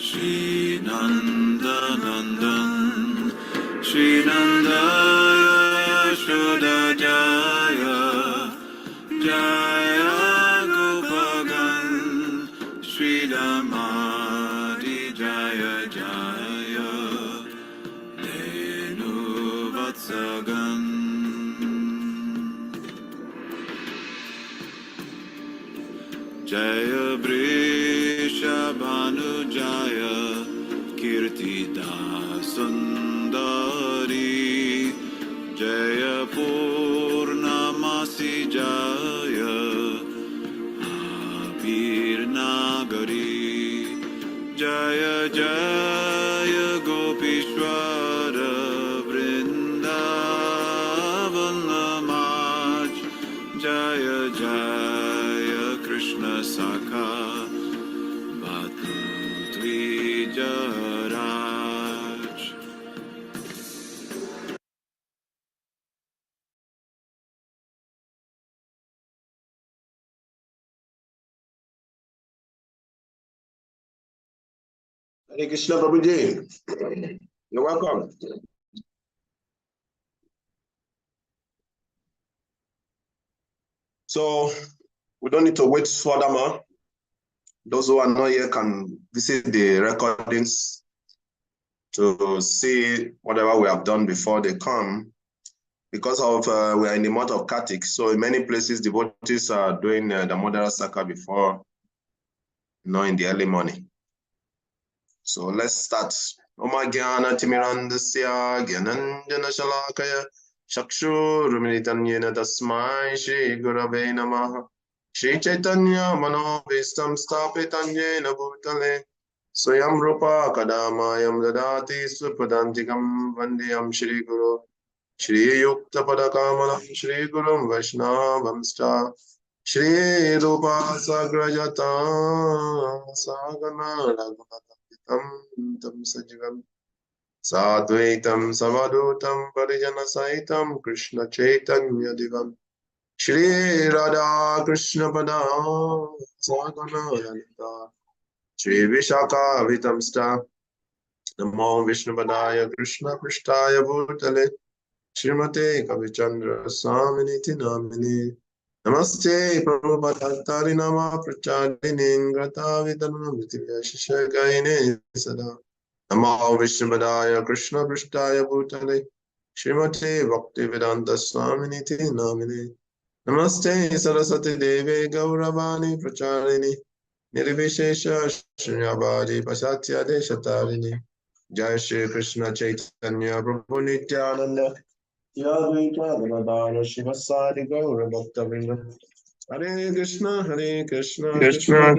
Shri Nanda Nandan Shri Nanda Shuddha Jaya Jaya Gopagan Shri Damadi Jaya Jaya Dhenu Vatsagan Jaya Vrishabhanu Jaya Kirtida Sundari Jaya Purnamasi Jaya Abhir Nagari Jaya Jaya Gopishwara Vrindavan Lamaj Jaya Jaya Krishna Sakha Bhatu Dvijaraj. Hare Krishna Prabhuji. You're welcome. So we don't need to wait furthermore. Those who are not here can visit the recordings to see whatever we have done before they come. Because of we are in the month of Kartik, so in many places devotees are doing the Modara Saka before, in the early morning. So let's start. Oma Gyana Timirandasya Gyananjana Shalakaya Shakshu Ruminitanyena Tasmai Shri Gurave Namaha Shri Chaitanya Manovistam Stapitanyena Bhutale Swayam Rupa Kadamayam Dadati Supadantikam Vandiyam Shri Guru Shri Yukta Padakamala Shri Gurum Vaishnavamsta Shri Rupa Sagrajata Sagana Tam Sajivam Sadvaitam Savadutam Parijana Saitam Krishna Chaitanya Divam Shri Radha Krishna Pada Sagana Lalita Shri Vishaka Vitamsta Namo Vishnu Padaya Krishna Prishtaya Bhutale Shrimate Kavichandra Swaminiti Namini Namaste Prabhupada Nama Prachadinin Grata Vidana Vitivya Shishagaine Sada Namo Vishnupadaya Krishna Prishtaya Bhutale Shrimate Bhakti Vedanta Swaminiti Namini Namaste Saraswati Deve Gauravani Pracharini Nirvishesha Shunyavadi Pasatya Deshatarini Jai Shri Krishna Chaitanya Prabhu Nityananda Yadvaita Gadadara Shivasari Gaura Bhakta Vrinda Hare Krishna Krishna Krishna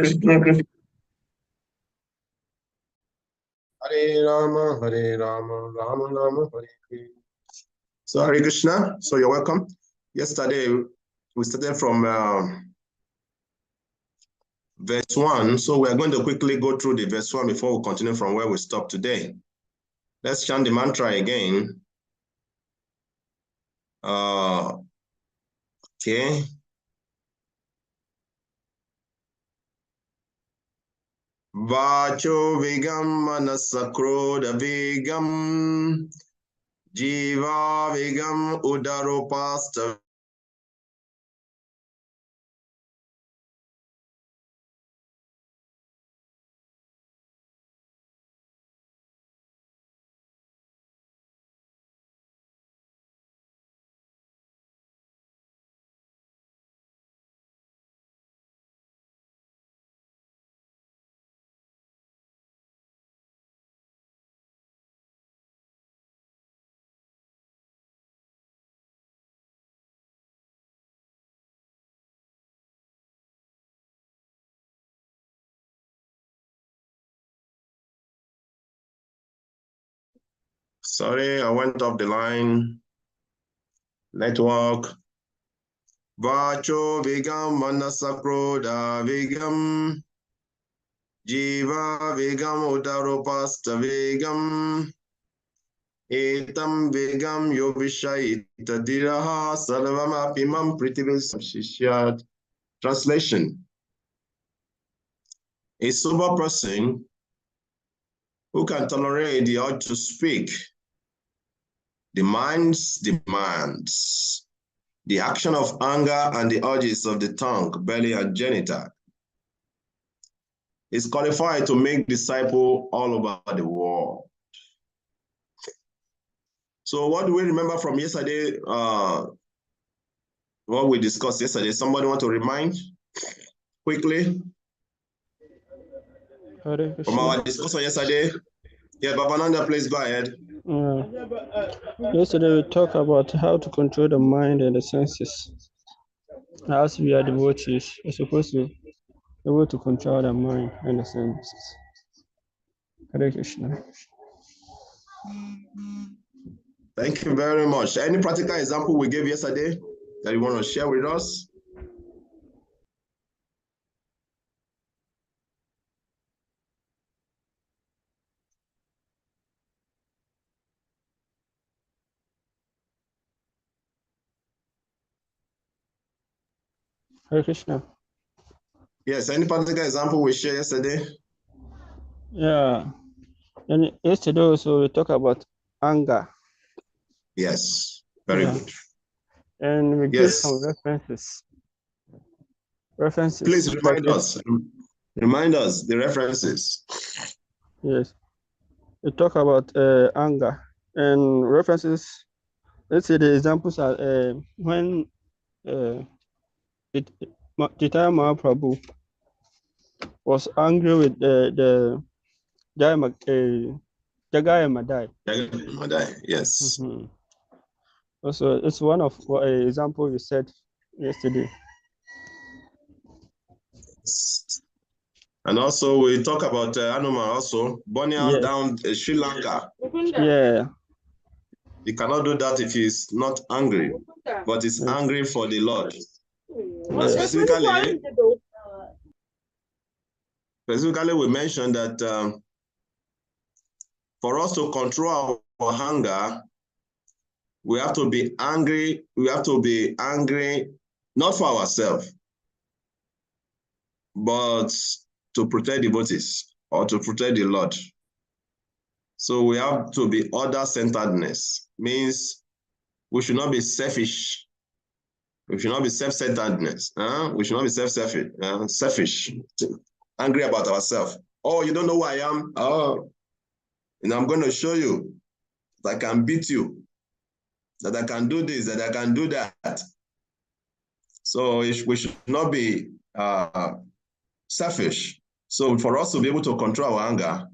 Hare Rama Rama Rama Hare Hare. So Hare Krishna, so you're welcome. Yesterday we started from verse 1, so we're going to quickly go through the verse 1 before we continue from where we stopped today. Let's chant the mantra again. Okay. Vacho Vigam Manasakroda Vigam Jiva Vigam Udaropasta Sorry, I went off the line. Network. Vacho Vigam Manasakroda Vigam Jiva Vigam Udaropasta Vigam Etam Vigam Yovishayita Diraha Sarvamapimam Pritivis Shishyat. Translation. A sober person Who can tolerate the urge to speak? The mind's demands. The action of anger and the urges of the tongue, belly, and genital is qualified to make disciples all over the world. So what do we remember from yesterday? What we discussed yesterday. Somebody want to remind quickly from our discussion yesterday? Yeah, Babananda, please go ahead. Yesterday we talked about how to control the mind and the senses. As we are devotees, we're supposed to be able to control the mind and the senses. Hare Krishna. Thank you very much. Any practical example we gave yesterday that you want to share with us? Hare Krishna. Yes, any practical example we shared yesterday? Yeah. And yesterday also we talked about anger. Yes, very good. And we give some references. Please remind us. Remind us the references. Yes. We talk about anger and references. Let's say the examples are when Chaitanya Mahaprabhu was angry with the Jagai Madai. Yes. Also, it's one of an example you said yesterday. And also we talk about Hanuman also, burning out down Sri Lanka. Yeah. He cannot do that if he's not angry, but he's angry for the Lord. Specifically, we mentioned that for us to control our anger, we have to be angry. We have to be angry not for ourselves, but to protect devotees or to protect the Lord. So we have to be other-centeredness, means we should not be selfish. We should not be self-centeredness. We should not be selfish, angry about ourselves. Oh, you don't know who I am? Oh, and I'm going to show you that I can beat you, that I can do this, that I can do that. So we should not be selfish. So for us to be able to control our anger,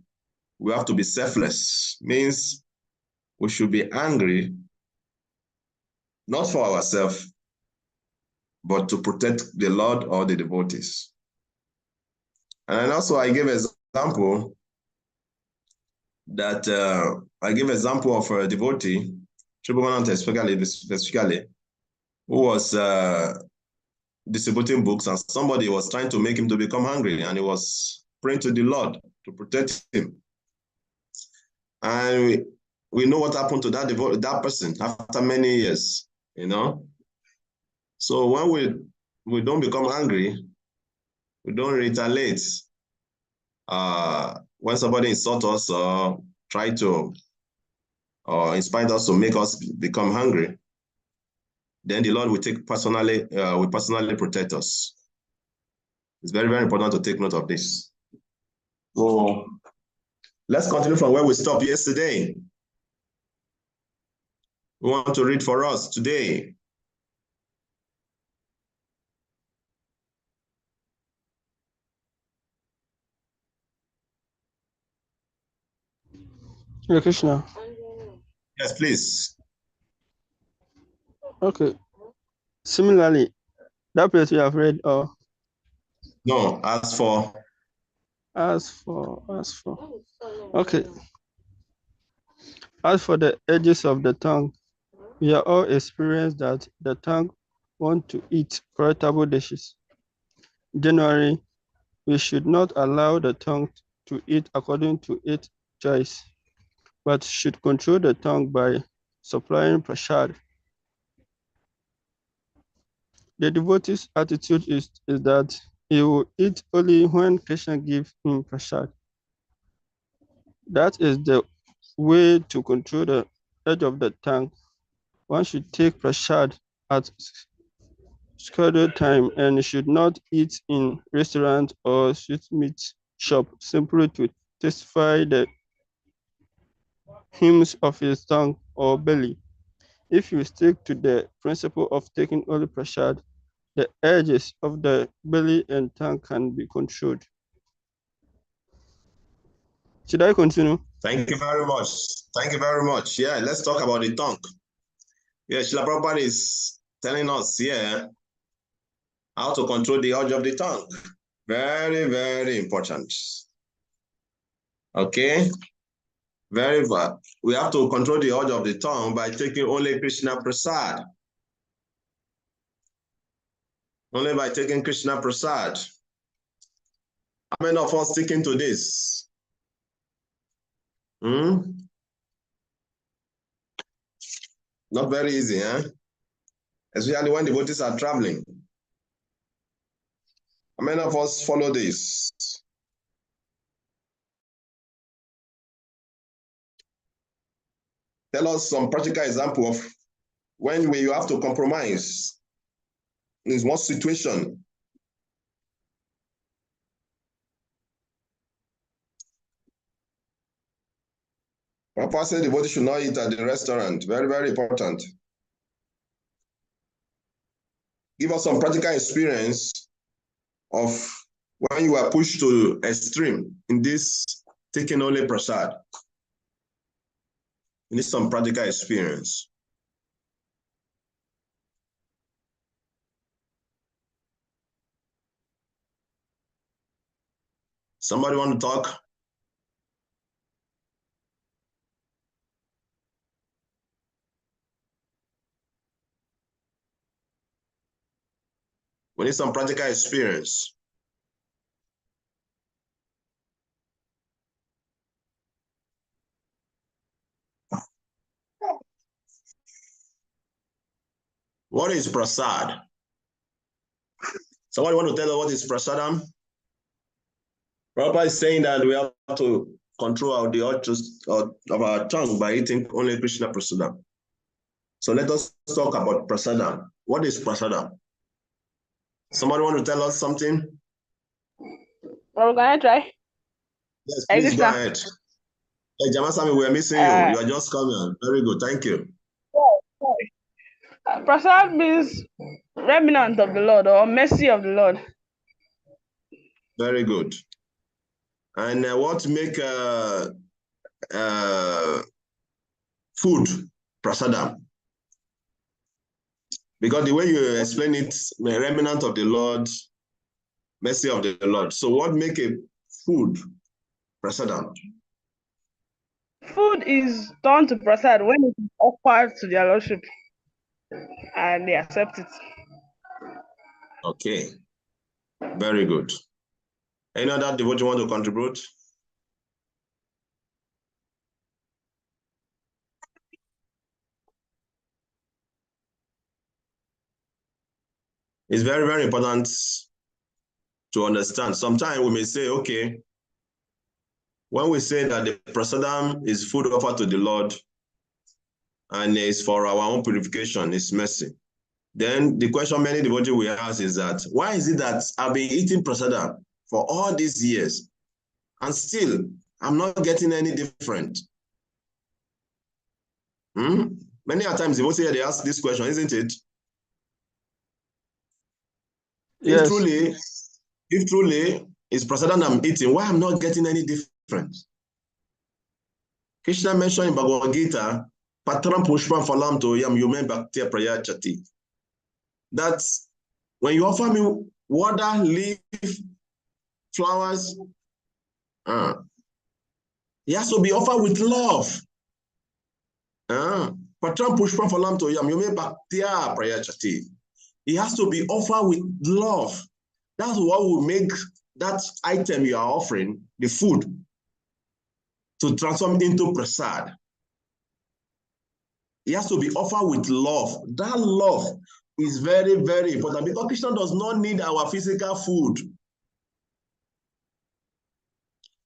we have to be selfless. Means we should be angry, not for ourselves, but to protect the Lord or the devotees. And also I gave an example that I gave an example of a devotee, Tribumanant specifically, who was distributing books, and somebody was trying to make him to become hungry, and he was praying to the Lord to protect him. And we know what happened to that person after many years, you know. So when we don't become angry, we don't retaliate. When somebody insults us or try to inspire us to make us become hungry, then the Lord will personally protect us. It's very, very important to take note of this. So let's continue from where we stopped yesterday. We want to read for us today. Hare Krishna. Yes, please. Okay. Similarly, that place you have read, or no, as for. Okay. As for the edges of the tongue, we are all experienced that the tongue wants to eat corruptible dishes. Generally, we should not allow the tongue to eat according to its choice, but should control the tongue by supplying prasad. The devotee's attitude is that he will eat only when Krishna gives him prasad. That is the way to control the edge of the tongue. One should take prasad at scheduled time and should not eat in restaurant or sweetmeat shop simply to testify the hymns of his tongue or belly. If you stick to the principle of taking only prasad, the edges of the belly and tongue can be controlled. Should I continue? Thank you very much. Thank you very much. Yeah, let's talk about the tongue. Yeah, Srila Prabhupada is telling us here how to control the urge of the tongue. Very, very important. Okay? Very bad. We have to control the urge of the tongue by taking only Krishna Prasad. Only by taking Krishna Prasad. How many of us sticking to this? Not very easy, eh? Especially when devotees are traveling. How many of us follow this? Tell us some practical example of when you have to compromise. In what situation? Papa said the devotee should not eat at the restaurant. Very, very important. Give us some practical experience of when you are pushed to extreme in this taking only prasad. You need some practical experience. Somebody want to talk? We need some practical experience. What is prasad? Somebody want to tell us what is prasadam? Prabhupada is saying that we have to control the urges of our tongue by eating only Krishna prasadam. So let us talk about prasadam. What is prasadam? Somebody want to tell us something? Well, we're gonna try. Yes, please go ahead. Hey, Jamasami, we are missing you. You are just coming. Very good. Thank you. Prasad means remnant of the Lord or mercy of the Lord. Very good. And what make food prasadam? Because the way you explain it, remnant of the Lord, mercy of the Lord. So what make a food prasadam? Food is turned to prasad when it is offered to their lordship and they accept it. Okay. Very good. Any other devotee want to contribute? It's very, very important to understand. Sometimes we may say, okay, when we say that the prasadam is food offered to the Lord and is for our own purification, it's mercy. Then the question many devotees will ask is that, why is it that I've been eating prasadam for all these years and still I'm not getting any different? Many a times devotees they ask this question, isn't it? Yes. If truly it's prasadam I'm eating, why I'm not getting any difference? Krishna mentioned in Bhagavad Gita, Patram Pushpam Phalam Toyam Yume Bhaktiya Prayachati. That's when you offer me water, leaf, flowers, it has to be offered with love. Patram Pushpam Phalam Toyam Yume Bhaktiya Prayachati. It has to be offered with love. That's what will make that item you are offering, the food, to transform into prasad. It has to be offered with love. That love is very, very important because Krishna does not need our physical food.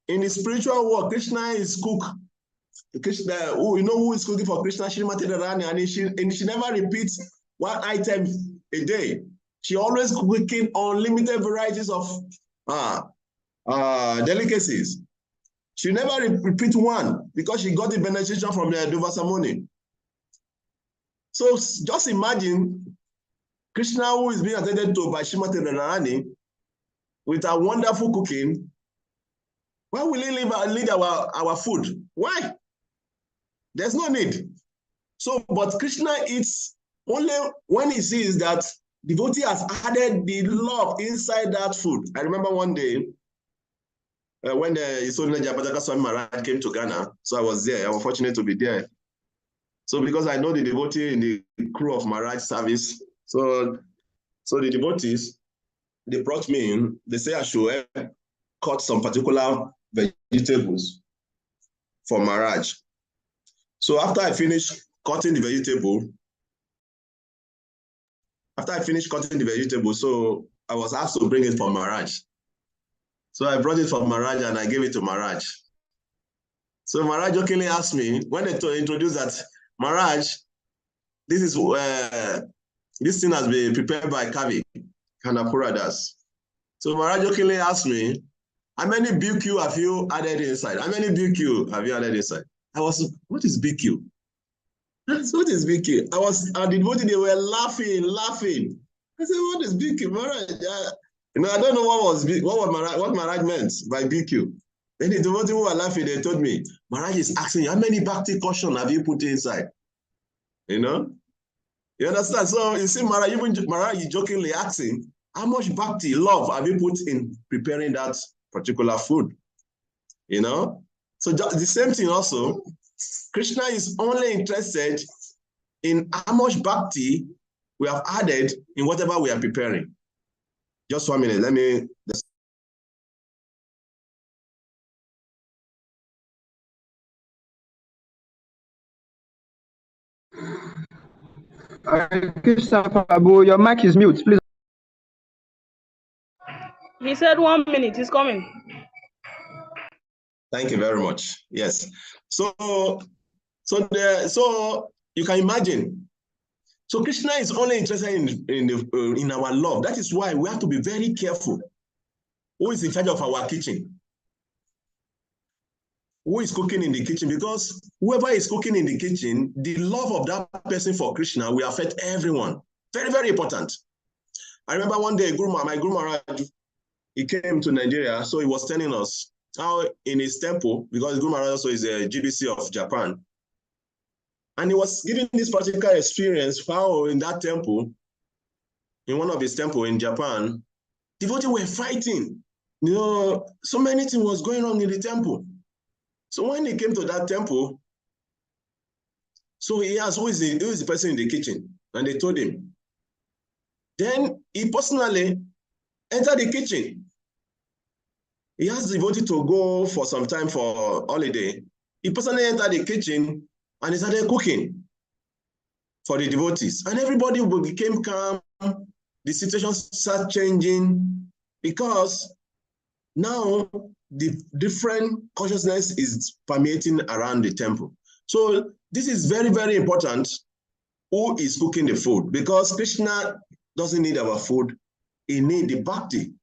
in the spiritual world, Krishna is cook. Krishna, you know who is cooking for Krishna? Srimati Radharani, and she never repeats one item a day. She always cooking unlimited varieties of delicacies. She never repeat one because she got the benediction from the Duvasamuni. So just imagine Krishna, who is being attended to by Srimati Radharani, with a wonderful cooking. Why will he lead our food? Why? There's no need. So, but Krishna eats only when he sees that devotee has added the love inside that food. I remember one day when the Isodina Jayapataka Swami Maharaj came to Ghana, so I was there. I was fortunate to be there. So because I know the devotee in the crew of Maharaj service, so the devotees, they brought me in. They say I should cut some particular vegetables for Maharaj. So after I finished cutting the vegetable, so I was asked to bring it for Maharaj. So I brought it for Maharaj and I gave it to Maharaj. So Maharaj jokingly asked me, when they introduced that, Maharaj, this thing has been prepared by Kavikarnapura. So Maharaj jokingly asked me, how many BQ have you added inside? How many BQ have you added inside? I was, what is BQ? What is BQ? I the devotee, they were laughing. I said, what is BQ, Maharaj? I don't know what Maharaj meant by BQ. Then the devotee who were laughing, they told me, Maharaj is asking you, how many bhakti caution have you put inside? You know? You understand? So you see, Maharaj is jokingly asking, how much bhakti, love have you put in preparing that particular food? You know? So the same thing also, Krishna is only interested in how much bhakti we have added in whatever we are preparing. Just 1 minute, let me. Krishna Prabhu, your mic is mute, please. He said 1 minute, he's coming. Thank you very much. Yes. So you can imagine. So Krishna is only interested in our love. That is why we have to be very careful. Who is in charge of our kitchen? Who is cooking in the kitchen? Because whoever is cooking in the kitchen, the love of that person for Krishna will affect everyone. Very, very important. I remember one day, my Guru Maharaj, he came to Nigeria, so he was telling us how in his temple, because Guru Maharaj also is a GBC of Japan, and he was giving this particular experience how in that temple, in one of his temples in Japan, devotees were fighting. You know, so many things was going on in the temple. So when he came to that temple, so he asked, who is the person in the kitchen? And they told him. Then he personally entered the kitchen. He asked the devotee to go for some time for holiday. He personally entered the kitchen and he started cooking for the devotees. And everybody became calm. The situation started changing because now the different consciousness is permeating around the temple. So this is very, very important. Who is cooking the food? Because Krishna doesn't need our food. He needs the bhakti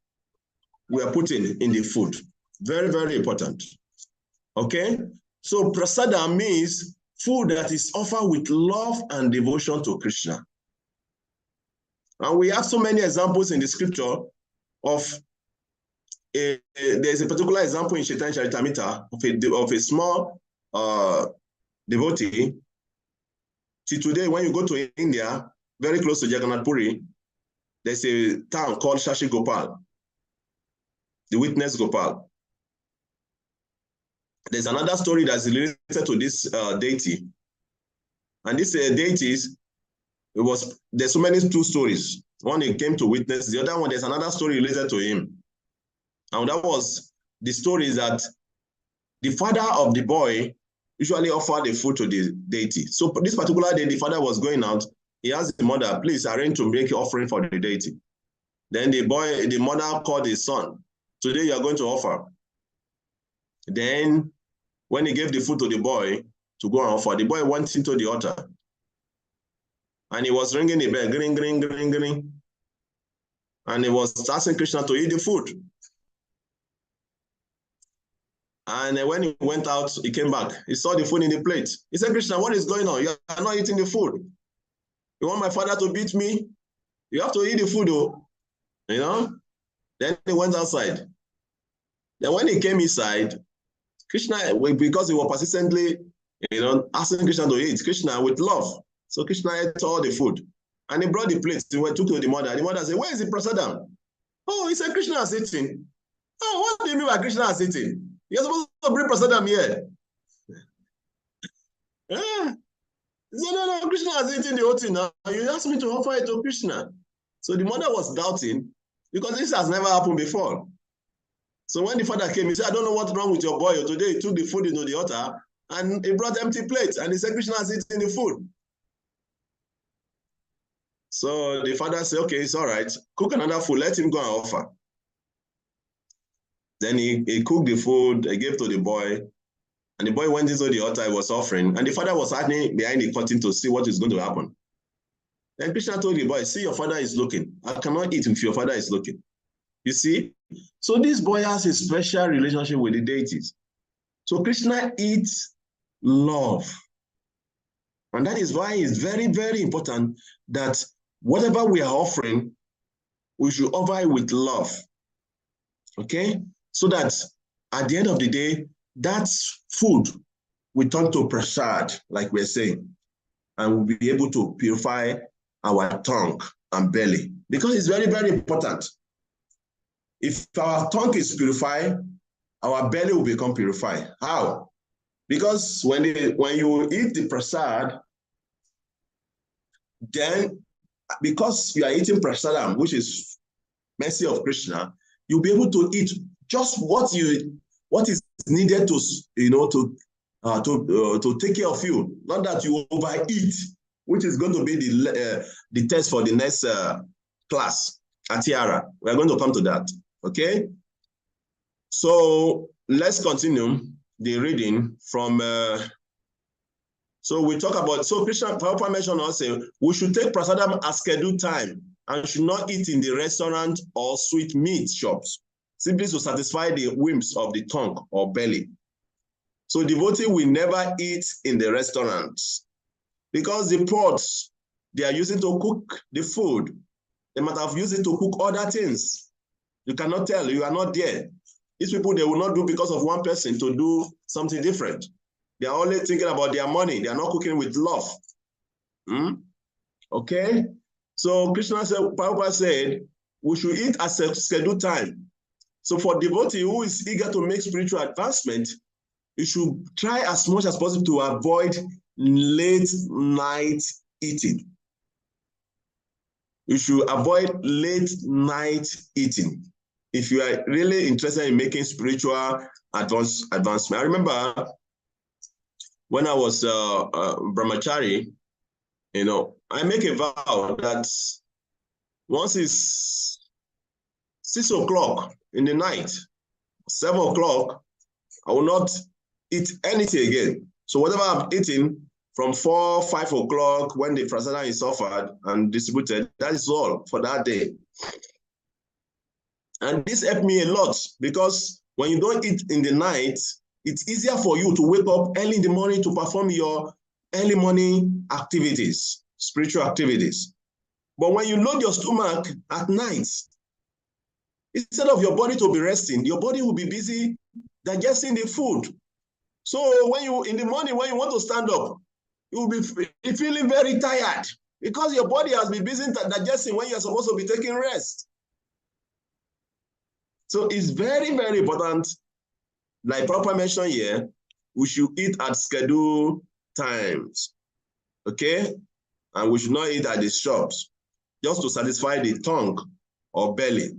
we are putting in the food. Very, very important. Okay? So prasada means food that is offered with love and devotion to Krishna. And we have so many examples in the scripture of there's a particular example in Chaitanya Charitamrita of a small devotee. See, today, when you go to India, very close to Jagannath-puri, there's a town called Shashi Gopal, the witness Gopal. There's another story that's related to this deity. And this deities, there's so many two stories. One, he came to witness. The other one, there's another story related to him. And that was the story that the father of the boy usually offered the food to the deity. So this particular day, the father was going out. He asked the mother, please arrange to make an offering for the deity. Then the mother called his son. Today you are going to offer. Then when he gave the food to the boy to go and offer, the boy went into the altar and he was ringing the bell, gring, gring, gring, gring. And he was asking Krishna to eat the food. And when he went out, he came back. He saw the food in the plate. He said, Krishna, what is going on? You are not eating the food. You want my father to beat me? You have to eat the food, though. You know? Then he went outside. Then when he came inside, Krishna, because he was persistently, asking Krishna to eat, Krishna with love. So Krishna ate all the food. And he brought the plate. He took to the mother. The mother said, where is the prasadam? Oh, he said, Krishna is eating. Oh, what do you mean by Krishna is eating? You're supposed to bring prasadam here. Yeah. He said, no, Krishna is eating the whole thing now. You asked me to offer it to Krishna. So the mother was doubting because this has never happened before. So when the father came, he said, I don't know what's wrong with your boy. Today he took the food into the altar and he brought empty plates and he said, Krishna is eating the food. So the father said, okay, it's all right. Cook another food. Let him go and offer. Then he cooked the food, he gave to the boy. And the boy went into the altar, he was offering. And the father was hiding behind the curtain to see what is going to happen. Then Krishna told the boy, see, your father is looking. I cannot eat if your father is looking. You see? So this boy has a special relationship with the deities. So Krishna eats love. And that is why it's very, very important that whatever we are offering, we should offer it with love. Okay? So that at the end of the day, that food will turn to prasad, like we're saying, and we'll be able to purify our tongue and belly. Because it's very, very important. If our tongue is purified, our belly will become purified. How? Because when you eat the prasad, then because you are eating prasadam, which is mercy of Krishna, you'll be able to eat just what is needed to take care of you, not that you overeat, which is going to be the test for the next class at Tiara. We're going to come to that. Okay, so let's continue the reading from. So we talk about, so Krishna Prabhupada mentioned also, we should take prasadam at scheduled time and should not eat in the restaurant or sweet meat shops, simply to satisfy the whims of the tongue or belly. So devotee will never eat in the restaurants because the pots they are using to cook the food, they might have used it to cook other things. You cannot tell, you are not there. These people, they will not do because of one person to do something different. They are only thinking about their money. They are not cooking with love. Okay? So Krishna said, Prabhupada said, we should eat at a scheduled time. So for devotee who is eager to make spiritual advancement, you should try as much as possible to avoid late night eating. You should avoid late night eating if you are really interested in making spiritual advancement. I remember when I was brahmachari, I make a vow that once it's 6 o'clock in the night, 7 o'clock, I will not eat anything again. So whatever I'm eating from 4, 5 o'clock when the prasadam is offered and distributed, that is all for that day. And this helped me a lot because when you don't eat in the night, it's easier for you to wake up early in the morning to perform your early morning activities, spiritual activities. But when you load your stomach at night, instead of your body to be resting, your body will be busy digesting the food. So when you, in the morning, when you want to stand up, you will be feeling very tired because your body has been busy digesting when you're supposed to be taking rest. So it's very, very important, like Prabhupada mentioned here, we should eat at scheduled times, okay? And we should not eat at the shops, just to satisfy the tongue or belly.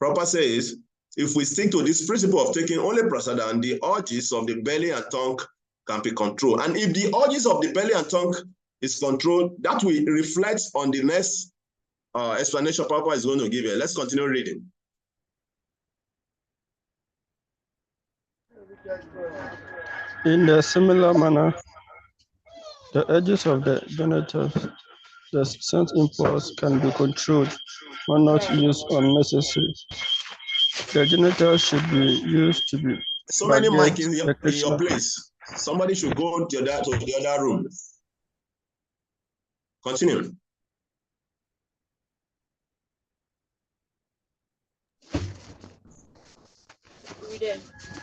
Prabhupada says, if we stick to this principle of taking only prasadam, the urges of the belly and tongue can be controlled. And if the urges of the belly and tongue is controlled, that will reflect on the next explanation Prabhupada is going to give you. Let's continue reading. In a similar manner, the edges of the genitals, the sense impulse, can be controlled when not used unnecessarily. The genitals should be used to be So many mic baguette in your recreational. place. Somebody should go to the other room. Continue.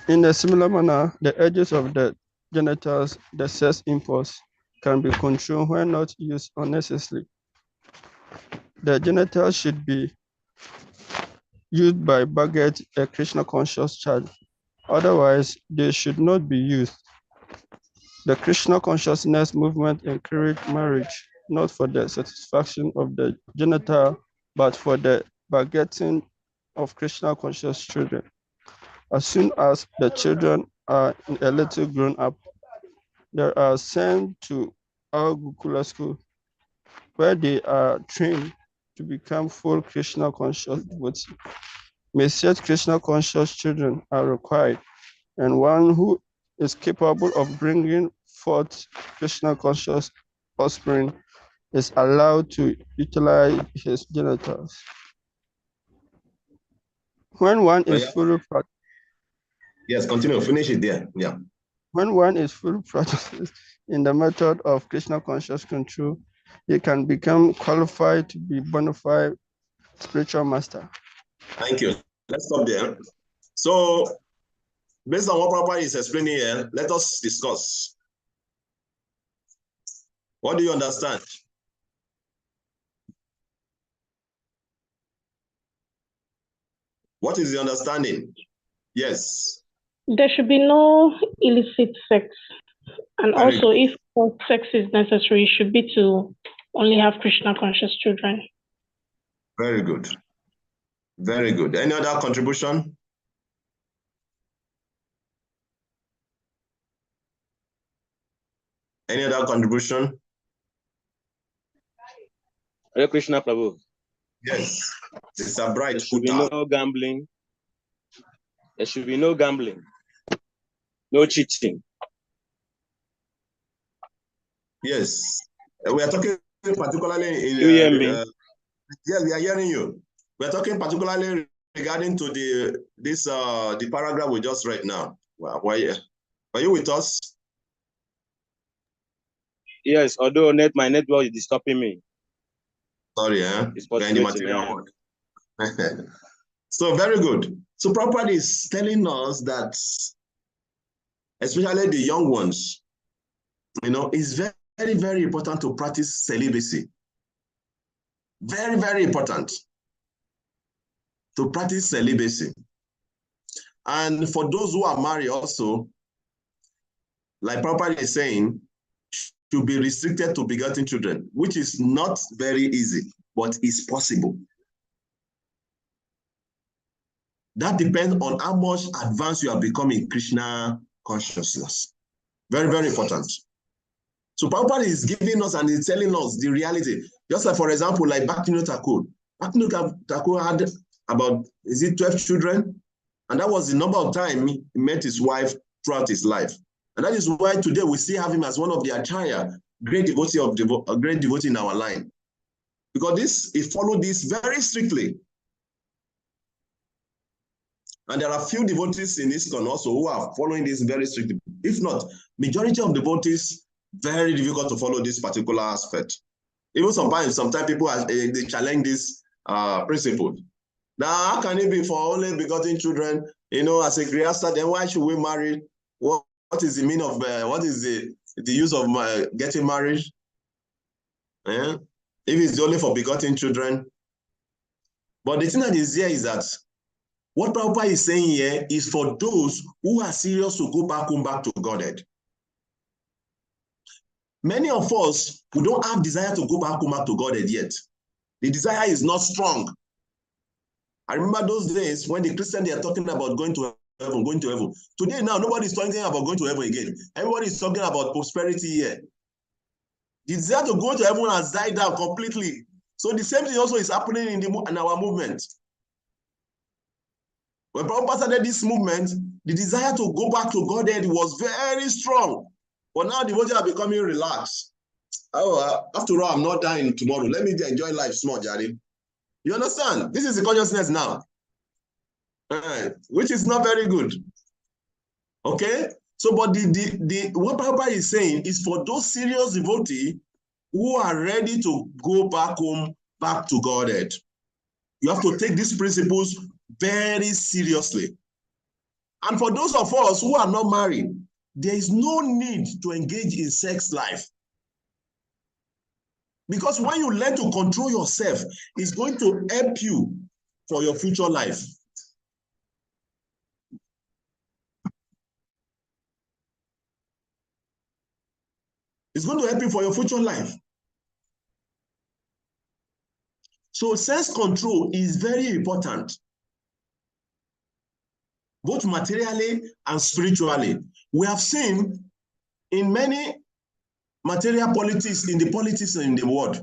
In a similar manner, the edges of the genitals, the sex impulse, can be controlled when not used unnecessarily. The genitals should be used by baguette a Krishna conscious child. Otherwise, they should not be used. The Krishna consciousness movement encouraged marriage, not for the satisfaction of the genital, but for the begetting of Krishna conscious children. As soon as the children are a little grown up, they are sent to our Gukula school, where they are trained to become full Krishna conscious devotees. Such Krishna conscious children are required, and one who is capable of bringing forth Krishna conscious offspring is allowed to utilize his genitals. When one is fully Yes, continue. Finish it there. Yeah. When one is fully practiced in the method of Krishna conscious control, he can become qualified to be bona fide spiritual master. Thank you. Let's stop there. So, based on what Papa is explaining here, let us discuss. What do you understand? What is the understanding? Yes. There should be no illicit sex. And Very also, if sex is necessary, it should be to only have Krishna conscious children. Very good. Very good. Any other contribution? Any other contribution? Hare Krishna Prabhu. Yes. It's a bright There should be no gambling. There should be no gambling. No cheating. Yes. We are talking particularly in You hear me? yes, we are hearing you. We are talking particularly regarding to the paragraph we just read now. Were you with us? Yes, although my network is disturbing me. Sorry, It's behind the material one. So very good. So Prabhupada is telling us that, especially the young ones, it's very, very, very important to practice celibacy. Very, very important to practice celibacy. And for those who are married also, like Prabhupada is saying, to be restricted to begetting children, which is not very easy, but is possible. That depends on how much advanced you are becoming Krishna consciousness. Very, very important. So Prabhupada is giving us and he's telling us the reality. Just like, for example, like Bhaktivinoda Thakur. Bhaktivinoda Thakur had about, 12 children? And that was the number of time he met his wife throughout his life. And that is why today we still have him as one of the Acharya, great devotee great devotee in our line. Because he followed this very strictly. And there are few devotees in ISKCON also who are following this very strictly. If not, majority of devotees, very difficult to follow this particular aspect. Even sometimes people they challenge this principle. Now, how can it be for only begotten children? As a grihasta, then why should we marry? What is the meaning of what is the use of getting married? If it's only for begotten children. But the thing that is here is that what Prabhupada is saying here is for those who are serious to go back home, back to Godhead. Many of us who don't have desire to go back home, back to Godhead yet. The desire is not strong. I remember those days when the Christians, they are talking about going to heaven, going to heaven. Today now, nobody is talking about going to heaven again. Everybody is talking about prosperity here. The desire to go to heaven has died down completely. So the same thing also is happening in our movement. When Prabhupada started this movement, the desire to go back to Godhead was very strong. But now devotees are becoming relaxed. Oh, after all, I'm not dying tomorrow. Let me enjoy life small, Jari. You understand? This is the consciousness now, which is not very good. Okay? So, but what Papa is saying is for those serious devotees who are ready to go back home, back to Godhead. You have to take these principles very seriously. And for those of us who are not married, there is no need to engage in sex life. Because when you learn to control yourself, it's going to help you for your future life. It's going to help you for your future life. So self-control is very important, both materially and spiritually. We have seen in many material politics, in the politics in the world,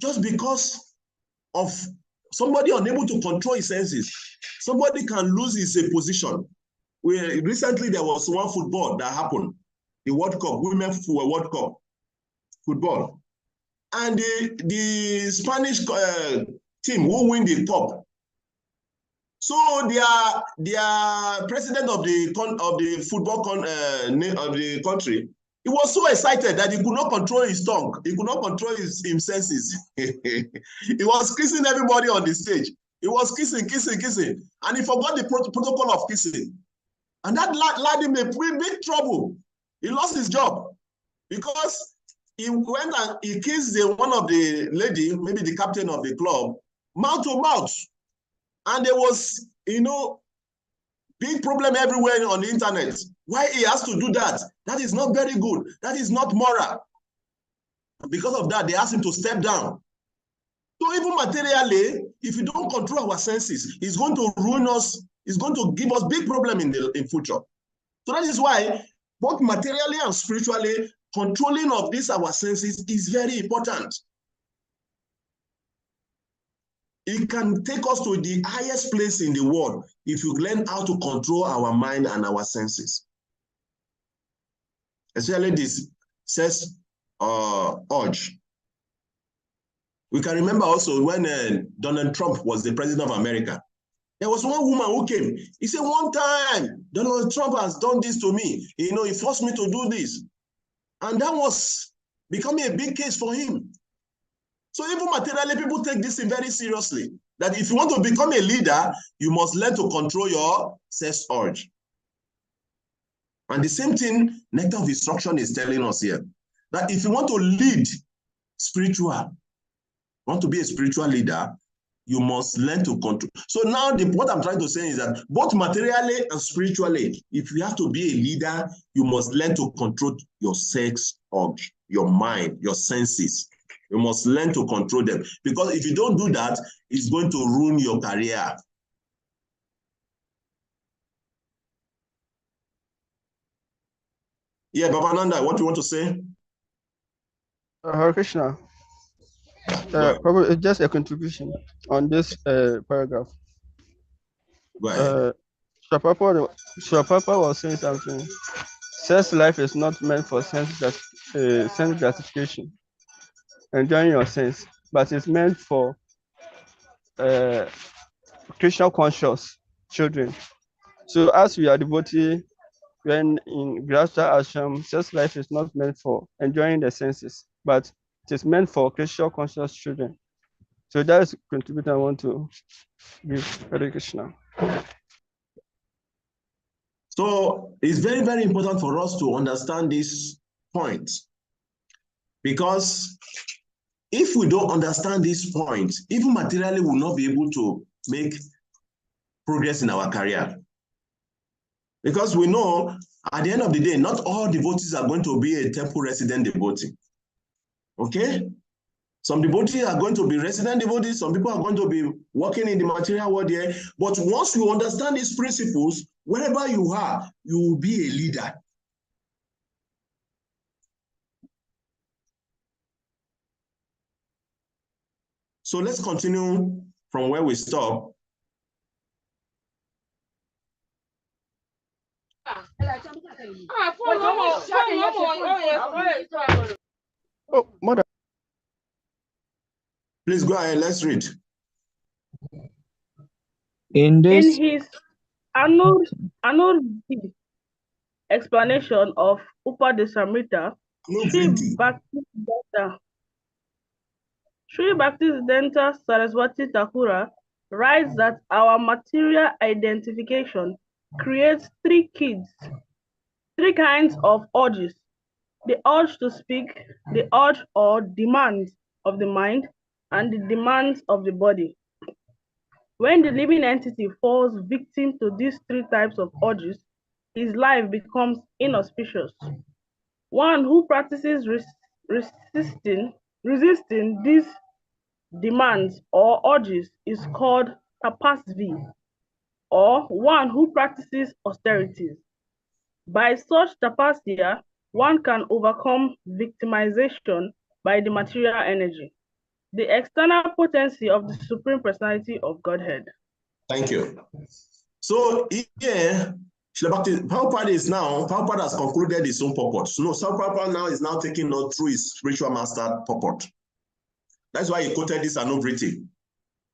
just because of somebody unable to control his senses, somebody can lose his position. Recently, there was one football that happened, the World Cup, Women World Cup football. And the Spanish team who win the cup. So their president of the football of the country, he was so excited that he could not control his tongue. He could not control his senses. He was kissing everybody on the stage. He was kissing, and he forgot the protocol of kissing. And that led him in big trouble. He lost his job because he went and he kissed one of the lady, maybe the captain of the club, mouth to mouth. And there was, big problem everywhere on the internet. Why he has to do that? That is not very good. That is not moral. And because of that, they asked him to step down. So even materially, if you don't control our senses, it's going to ruin us. It's going to give us big problem in future. So that is why both materially and spiritually, controlling of this our senses is very important. It can take us to the highest place in the world if you learn how to control our mind and our senses. Especially this sex urge. We can remember also when Donald Trump was the president of America. There was one woman who came. He said, one time, Donald Trump has done this to me. He forced me to do this. And that was becoming a big case for him. So even materially, people take this thing very seriously. That if you want to become a leader, you must learn to control your sex urge. And the same thing Nectar of Instruction is telling us here. That if you want to lead spiritual, want to be a spiritual leader, you must learn to control. So now what I'm trying to say is that both materially and spiritually, if you have to be a leader, you must learn to control your sex urge, your mind, your senses. You must learn to control them. Because if you don't do that, it's going to ruin your career. Yeah, Babananda, what do you want to say? Hare Krishna. Probably it's just a contribution on this paragraph. Shapapa was saying something. Sex life is not meant for sense gratification, enjoying your sense, but it's meant for Krishna conscious children. So as we are devotee, when in Grasta Ashram, sex life is not meant for enjoying the senses, but it is meant for Krishna conscious children. So that is a contribution I want to give. Hare Krishna. So it's very, very important for us to understand this point. Because if we don't understand this point, even materially, we will not be able to make progress in our career. Because we know at the end of the day, not all devotees are going to be a temple resident devotee. Okay? Some devotees are going to be resident devotees, some people are going to be working in the material world here. But once you understand these principles, wherever you are, you will be a leader. So let's continue from where we stop. Oh, mother. Please go ahead, let's read. In his Anurti explanation of Upadesamrita, Sri Bhaktisiddhanta Saraswati Thakura writes that our material identification creates three kinds of urges: the urge to speak, the urge or demand of the mind, and the demands of the body. When the living entity falls victim to these three types of urges, his life becomes inauspicious. One who practices resisting these demands or urges is called tapasvi, or one who practices austerities. By such tapasya, one can overcome victimization by the material energy, the external potency of the Supreme Personality of Godhead. Thank you. So here, Prabhupada has concluded his own purport. No, Prabhupada now is now taking note through his spiritual master purport. That's why he quoted this Anuvriti.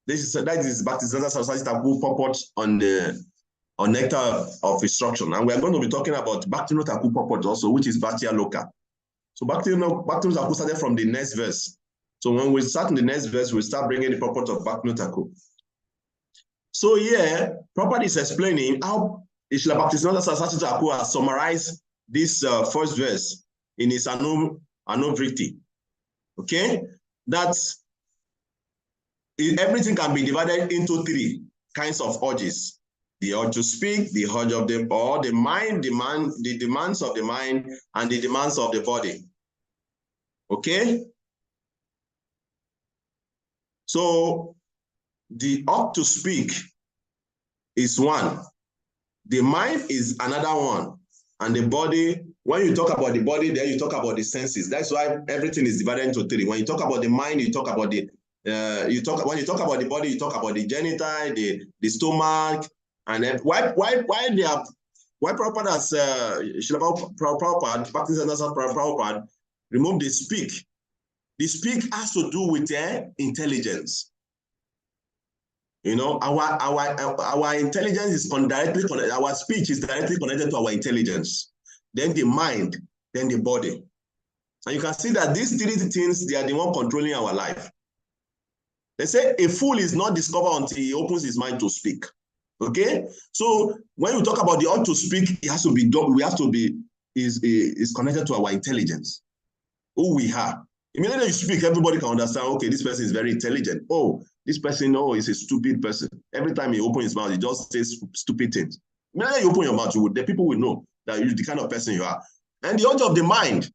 That is Bhaktisiddhanta Saraswati Thakur purport on Nectar of Instruction. And we are going to be talking about Bhaktivinoda Thakur purport also, which is Bhaktya Loka. So Bhaktivinoda Thakur started from the next verse. So when we start in the next verse, we start bringing the purport of Bhaktivinoda Thakur. So here, Prabhupada is explaining how Srila Bhaktisiddhanta Saraswati Thakur has summarized this first verse in his Anuvriti. Okay? That everything can be divided into three kinds of urges: the urge to speak, the urge of the mind, the demands of the mind, and the demands of the body. Okay? So the urge to speak is one. The mind is another one. And the body, when you talk about the body, then you talk about the senses. That's why everything is divided into three. When you talk about the mind, you talk about the when you talk about the body, you talk about the genital, the stomach, and then why Prabhupada has Prabhupada removed the speak. The speak has to do with intelligence. You know, our intelligence is directly connected. Our speech is directly connected to our intelligence. Then the mind, then the body. And you can see that these three things, they are the one controlling our life. They say a fool is not discovered until he opens his mind to speak. Okay? So when you talk about the ought to speak, it has to be done. We have to be is connected to our intelligence. Who we are. Immediately you speak, everybody can understand, okay, this person is very intelligent. Oh, this person, is a stupid person. Every time he opens his mouth, he just says stupid things. Immediately you open your mouth, the people will know that you're the kind of person you are. And the urge of the mind,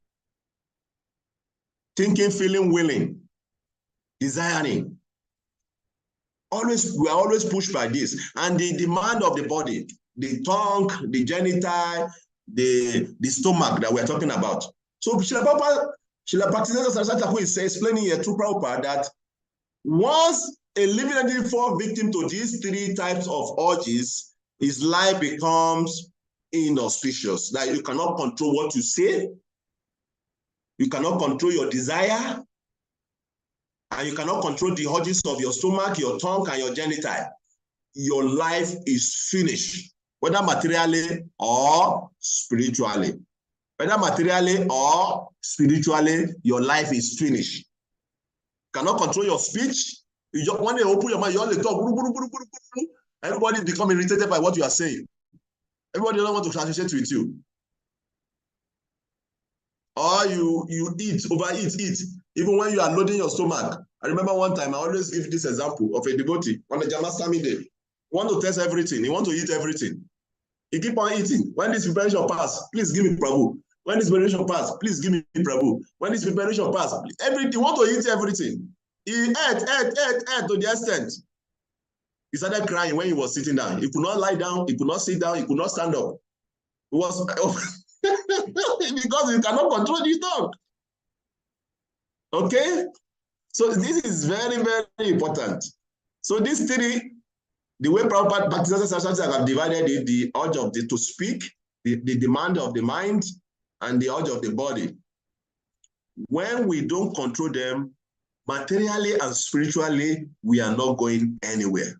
thinking, feeling, willing, desiring. We are always pushed by this. And the demand of the body, the tongue, the genital, the stomach that we're talking about. So Srila Bhaktisiddhanta Saraswati Thakur is explaining here through Prabhupada that once a living entity falls victim to these three types of urges, his life becomes inauspicious. That you cannot control what you say, you cannot control your desire, and you cannot control the urges of your stomach, your tongue, and your genital. Your life is finished, whether materially or spiritually. Whether materially or spiritually, your life is finished. You cannot control your speech. You just when you open your mouth, you only talk. Everybody become irritated by what you are saying. Everybody doesn't want to associate with you. Or you overeat. Even when you are loading your stomach. I remember one time, I always give this example of a devotee on the Janmashtami day. He want to taste everything. He want to eat everything. He keep on eating. When this preparation pass, please give me Prabhu. When this preparation pass, please give me Prabhu. When this preparation pass, everything. He want to eat everything. He ate to the extent. He started crying when he was sitting down. He could not lie down. He could not sit down. He could not stand up. It was because you cannot control the tongue. Okay? So this is very, very important. So these three, the way Prabhupada Bhaktisiddhanta Saraswati have divided it, the urge of to speak, the demand of the mind and the urge of the body. When we don't control them, materially and spiritually, we are not going anywhere.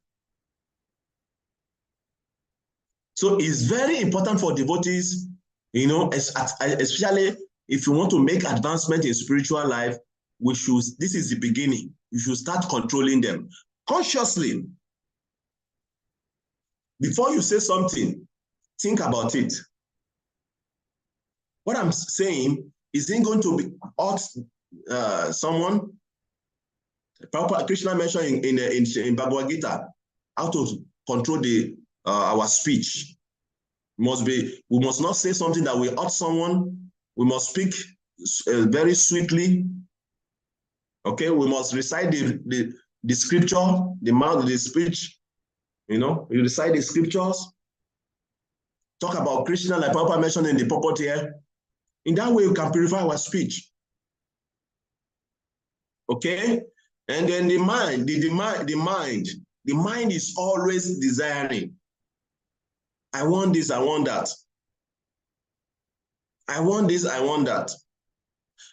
So it's very important for devotees, you know, especially if you want to make advancement in spiritual life, this is the beginning. You should start controlling them consciously. Before you say something, think about it. What I'm saying, is it going to be someone? Krishna mentioned in Bhagavad Gita how to control our speech. We must not say something that will hurt someone. We must speak very sweetly. Okay, we must recite the scripture, the mouth, the speech. You know, you recite the scriptures. Talk about Krishna, like Papa mentioned in the purport here. In that way, we can purify our speech. Okay, and then the mind is always desiring. I want this, I want that. I want this, I want that.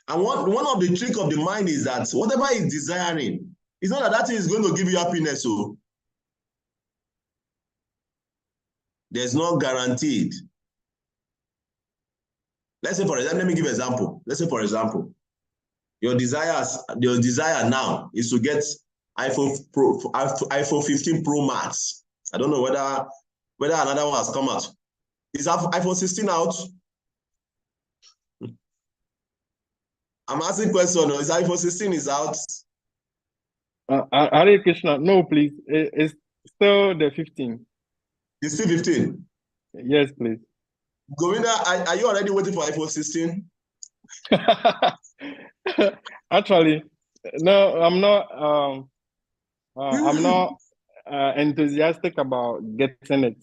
And one of the trick of the mind is that whatever it's desiring, it's not that thing is going to give you happiness. So there's no guaranteed. Let's say, for example, let me give an example. Let's say, for example, your desire now is to get iPhone 15 Pro Max. I don't know whether another one has come out. Is iPhone 16 out? I'm asking question. Is iPhone 16 is out? Hare Krishna. No, please. It's still the 15. It's still 15? Yes, please. Govinda, are you already waiting for iPhone 16? Actually, no, I'm not. I'm not enthusiastic about getting it.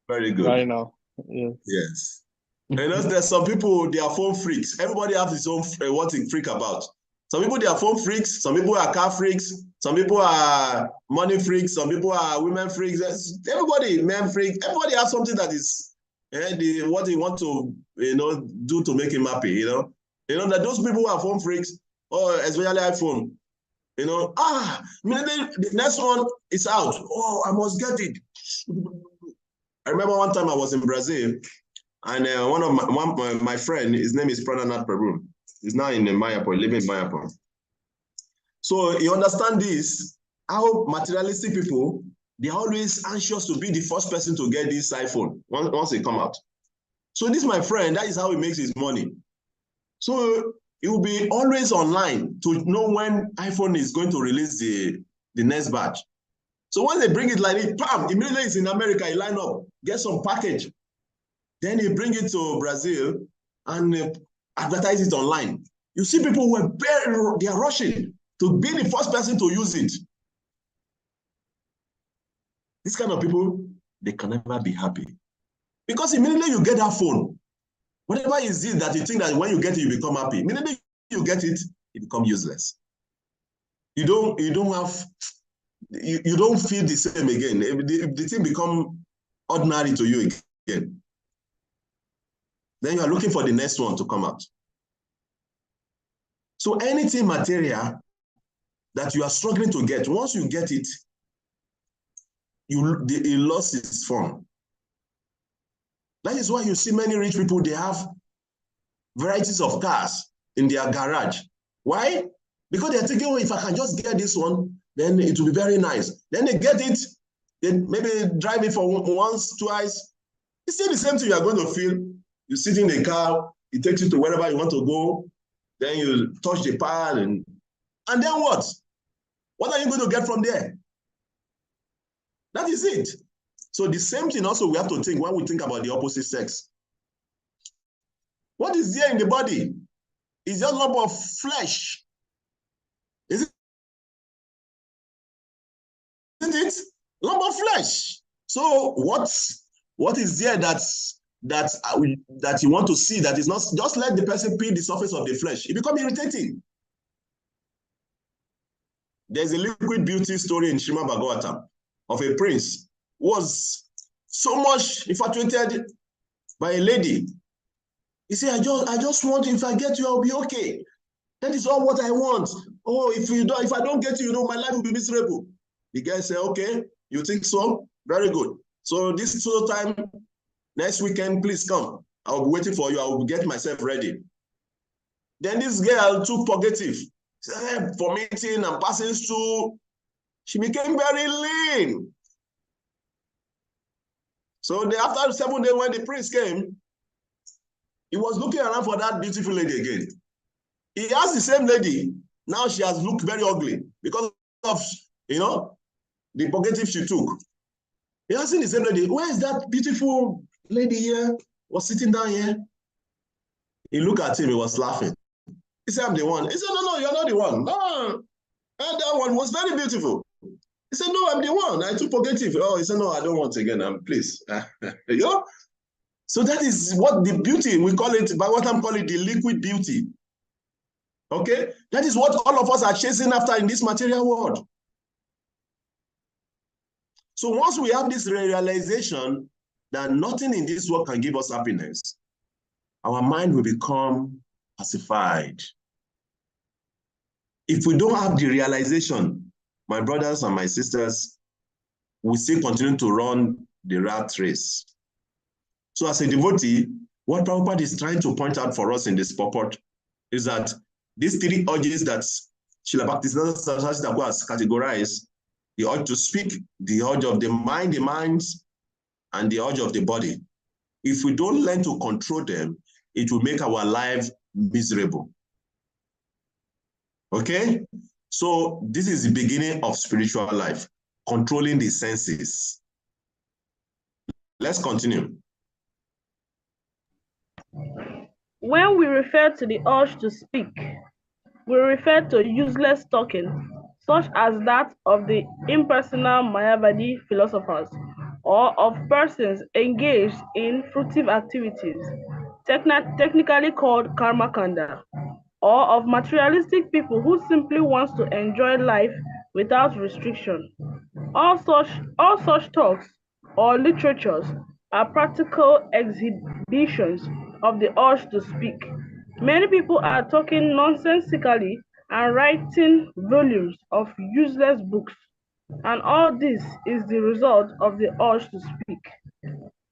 Very good. Right now. Yes. Yes. You know, there's some people, they are phone freaks. Everybody has his own what to freak about. Some people, they are phone freaks. Some people are car freaks. Some people are money freaks. Some people are women freaks. Everybody, men freaks. Everybody has something that is what they want to, you know, do to make him happy. You know that those people who are phone freaks, or especially iPhone, you know, the next one is out. Oh, I must get it. I remember one time I was in Brazil, and one of my friend, his name is Prananath Prabhu. He's now in Mayapur, living in Mayapur. So you understand this, how materialistic people, they're always anxious to be the first person to get this iPhone once they come out. So this, my friend, that is how he makes his money. So he will be always online to know when iPhone is going to release the next batch. So once they bring it like it, bam, immediately it's in America, he line up, get some package. Then he bring it to Brazil and advertise it online. You see people who are they are rushing to be the first person to use it. These kind of people, they can never be happy. Because immediately you get that phone, whatever is it that you think that when you get it, you become happy. Immediately you get it, it becomes useless. You don't feel the same again. If the thing become ordinary to you again, then you are looking for the next one to come out. So anything material that you are struggling to get, once you get it, it lost its form. That is why you see many rich people, they have varieties of cars in their garage. Why? Because they're thinking, oh, if I can just get this one, then it will be very nice. Then they get it, then maybe drive it for once, twice. It's still the same thing you are going to feel. You sit in the car, it takes you to wherever you want to go, then you touch the pad, and then what? What are you going to get from there? That is it. So the same thing also we have to think when we think about the opposite sex. What is there in the body? It's just a lump of flesh. Isn't it? Lump of flesh. So what is there that you want to see that is not, just let the person peel the surface of the flesh. It becomes irritating. There's a liquid beauty story in Srimad Bhagavatam of a prince who was so much infatuated by a lady. He said, I just want, if I get you, I'll be okay. That is all what I want. Oh, if I don't get you, my life will be miserable. The guy said, okay, you think so? Very good. So this sort of time, next weekend, please come. I'll be waiting for you. I will get myself ready. Then this girl took purgative. For meeting and passing through, she became very lean. So after 7 days, when the prince came, he was looking around for that beautiful lady again. He asked the same lady. Now she has looked very ugly because of, the purgative she took. He asked the same lady, where is that beautiful lady here? Was sitting down here. He looked at him, he was laughing. He said, I'm the one. He said, no, you're not the one. No, and that one was very beautiful. He said, no, I'm the one. I took purgative. Oh, he said, no, I don't want again. Please. So that is what the beauty, we call it, by what I'm calling the liquid beauty. Okay? That is what all of us are chasing after in this material world. So once we have this realization that nothing in this world can give us happiness, our mind will become pacified. If we don't have the realization, my brothers and my sisters, we still continue to run the rat race. So as a devotee, what Prabhupada is trying to point out for us in this purport is that these three urges that Srila Bhaktisiddhanta Saraswati Thakur has categorized, the urge to speak, the urge of the minds, and the urge of the body. If we don't learn to control them, it will make our life miserable. Okay? So this is the beginning of spiritual life, controlling the senses. Let's continue. When we refer to the urge to speak, we refer to useless talking, such as that of the impersonal Mayavadi philosophers, or of persons engaged in fruitive activities, technically called karma kanda, or of materialistic people who simply want to enjoy life without restriction. All such talks or literatures are practical exhibitions of the urge to speak. Many people are talking nonsensically and writing volumes of useless books, and all this is the result of the urge to speak.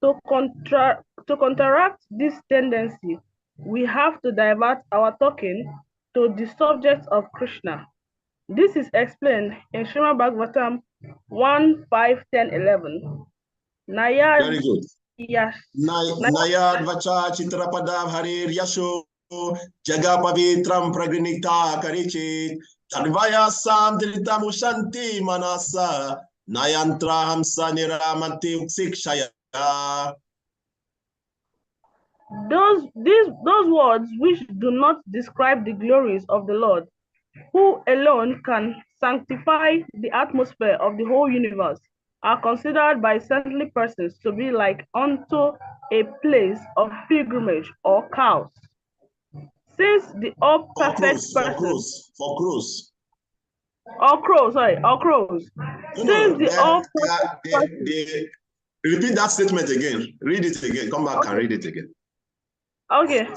To counteract this tendency, we have to divert our talking to the subject of Krishna. This is explained in Srimad Bhagavatam 1, 5, 10, 11. Nayad, Very good. yes. Nayad vacha chitrapada harir yasho jagapavitram pragrinita karichit tanvaya samdritam ushanti manasa nayantra hamsa niramanti uksikshaya. Those words which do not describe the glories of the Lord, who alone can sanctify the atmosphere of the whole universe, are considered by saintly persons to be like unto a place of pilgrimage or cows. Since the all-perfect person, For crows. or crows, since the all-perfect repeat that statement again. Read it again. Come back and read it again. Okay.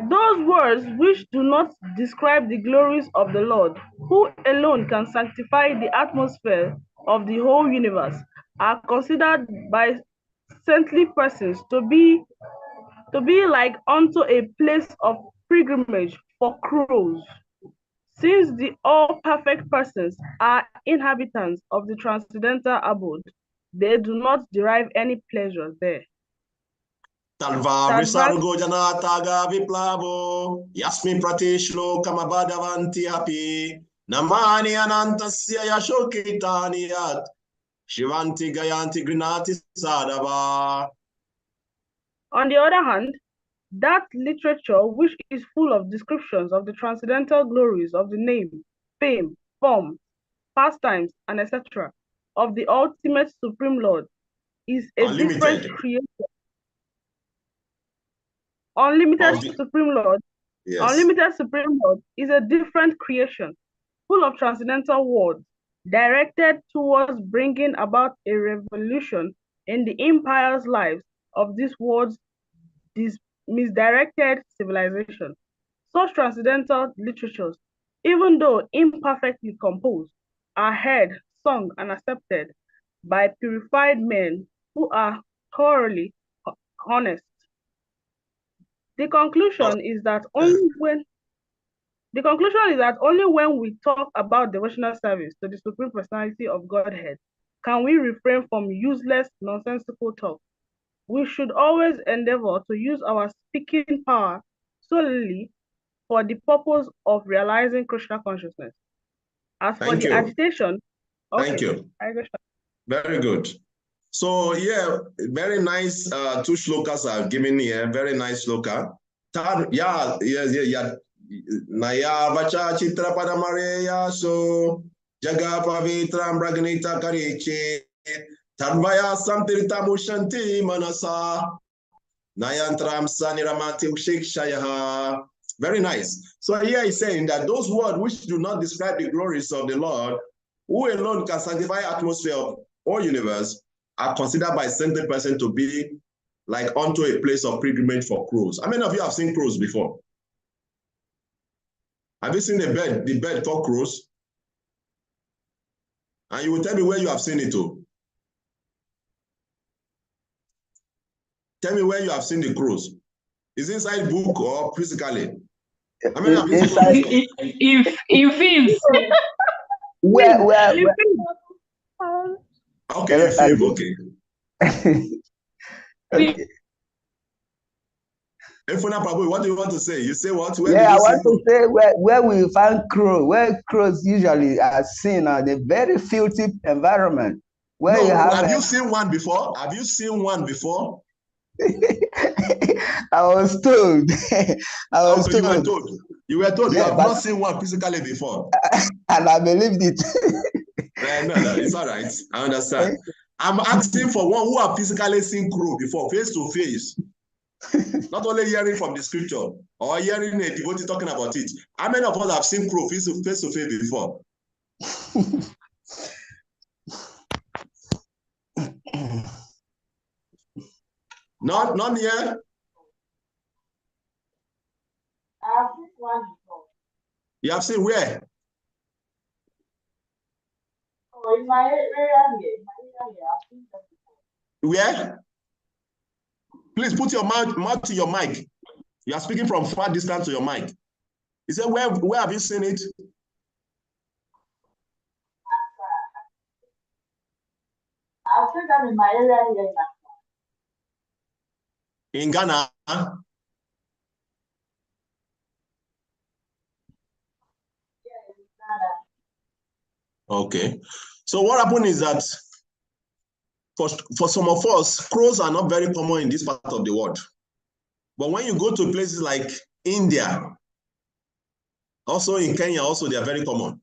Those words which do not describe the glories of the Lord, who alone can sanctify the atmosphere of the whole universe, are considered by saintly persons to be like unto a place of pilgrimage for crows. Since the all-perfect persons are inhabitants of the transcendental abode, they do not derive any pleasure there. Talva Visargo Janataga Viplavo Yasmi Pratishlo Kamabadavanti Hapi Namani Anantasya Yashokitaniat Shivanti Gayanti Grinati Sadava. On the other hand, that literature which is full of descriptions of the transcendental glories of the name, fame, form, pastimes, and etc. of the ultimate Supreme Lord is a different creation. Unlimited Supreme Lord is a different creation, full of transcendental words, directed towards bringing about a revolution in the empire's lives of this world's misdirected civilization. Such transcendental literatures, even though imperfectly composed, are heard, sung, and accepted by purified men who are thoroughly honest. The conclusion is that only when we talk about devotional service to the Supreme Personality of Godhead can we refrain from useless, nonsensical talk. We should always endeavor to use our speaking power solely for the purpose of realizing Krishna consciousness. As for the agitation, Thank you. Very good. So yeah, very nice. Two shlokas I've given here. Very nice shloka. Yeah. Naya vacha chitra padamareya so jaga pavitram bragnita kariche tadvaya samtirta mushanti manasa nayantram saniramati ushikshaya. Very nice. So here he's saying that those words which do not describe the glories of the Lord, who alone can sanctify the atmosphere of all universe, are considered by saintly person to be like unto a place of pilgrimage for crows. How many of you have seen crows before? Have you seen the bird called crows? And you will tell me where you have seen it to. Tell me where you have seen the crows. Is it inside book or physically? How many of you inside in films. where okay, film, okay. Okay. Efuna Prabhu, what do you want to say? You say what? Where Yeah, I did you want to see say where we find crows, where crows usually are seen in a very filthy environment. Where no, you have you seen one before? Have you seen one before? I was told. You were told. You were told. Yeah, you have not seen one physically before. And I believed it. No, it's all right. I understand. I'm asking for one who have physically seen crow before, face to face. Not only hearing from the scripture or hearing a devotee talking about it. How many of us have seen crow face to face before? None here? I have seen one before. You have seen where? Oh, in my area here. I've seen them before. Where? Please put your mouth to your mic. You are speaking from far distance to your mic. He said, where have you seen it? I've seen them in my area here In Ghana? Yeah, in Ghana. Okay. So what happened is that for some of us, crows are not very common in this part of the world. But when you go to places like India, also in Kenya, also they are very common.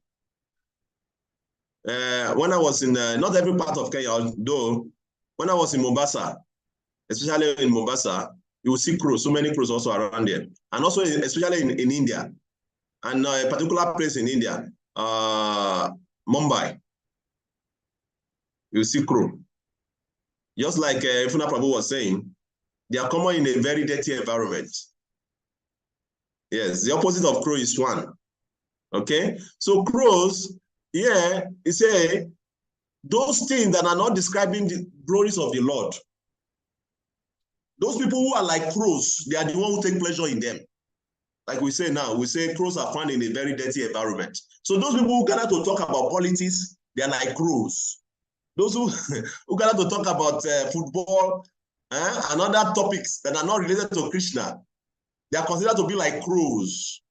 When I was in, not every part of Kenya, though, when I was in Mombasa, especially in Mombasa, you will see crows, so many crows also around there. And also, especially in India, and a particular place in India, Mumbai, you see crow. Just like Ifuna Prabhu was saying, they are common in a very dirty environment. Yes, the opposite of crow is swan. Okay, so crows, yeah, you say those things that are not describing the glories of the Lord. Those people who are like crows, they are the ones who take pleasure in them. Like we say now, we say crows are found in a very dirty environment. So those people who gather to talk about politics, they are like crows. Those who gather to talk about football and other topics that are not related to Krishna, they are considered to be like crows.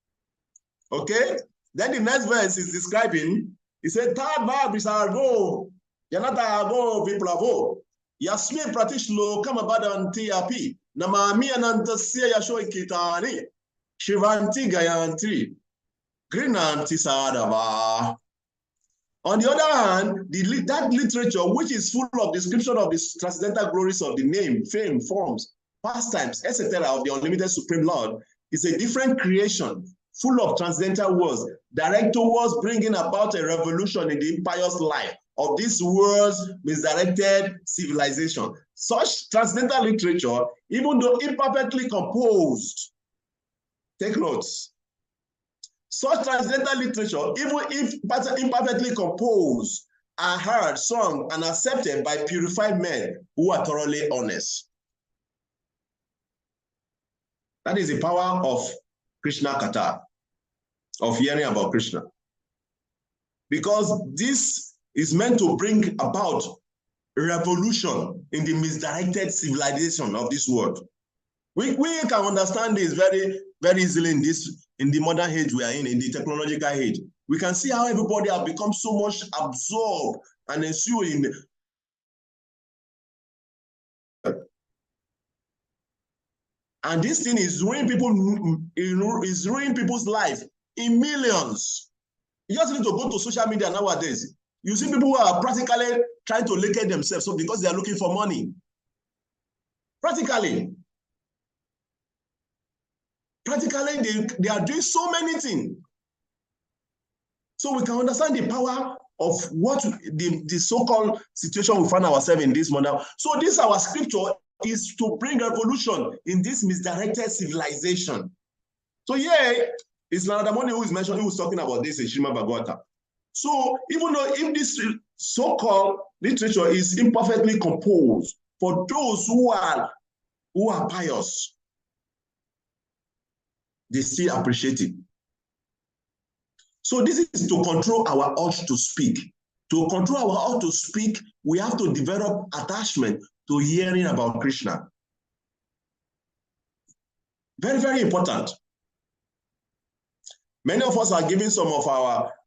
Okay? Then the next verse is describing, he said, Tadva Bisargo, Yanata Ago Viplavo, Yasmin Pratishlo, Kamabadan TRP, Namami Anantasia Yasho Kitani, Shivanti Gayantri, Grinanti Sadava. On the other hand, that literature, which is full of description of the transcendental glories of the name, fame, forms, pastimes, etc., of the unlimited Supreme Lord, is a different creation, full of transcendental words, direct towards bringing about a revolution in the impious life of this world's misdirected civilization. such transcendental literature, even though imperfectly composed, take notes, such transcendental literature, even if imperfectly composed, are heard, sung, and accepted by purified men who are thoroughly honest. That is the power of Krishna Katha, of hearing about Krishna. Because this is meant to bring about revolution in the misdirected civilization of this world. We can understand this very, very easily in the modern age we are in the technological age. We can see how everybody has become so much absorbed and ensued in. And this thing is ruining people's life in millions. You just need to go to social media nowadays. You see people who are practically trying to locate themselves because they are looking for money. Practically, they are doing so many things. So we can understand the power of what the so-called situation we find ourselves in this modern. So this our scripture is to bring revolution in this misdirected civilization. So yeah, it's Narada-Muni who is mentioned, who was talking about this in Srimad Bhagavatam. So even though if this so-called literature is imperfectly composed, for those who are pious, they still appreciate it. So this is to control our urge to speak. To control our urge to speak, we have to develop attachment to hearing about Krishna. Very, very important. Many of us are giving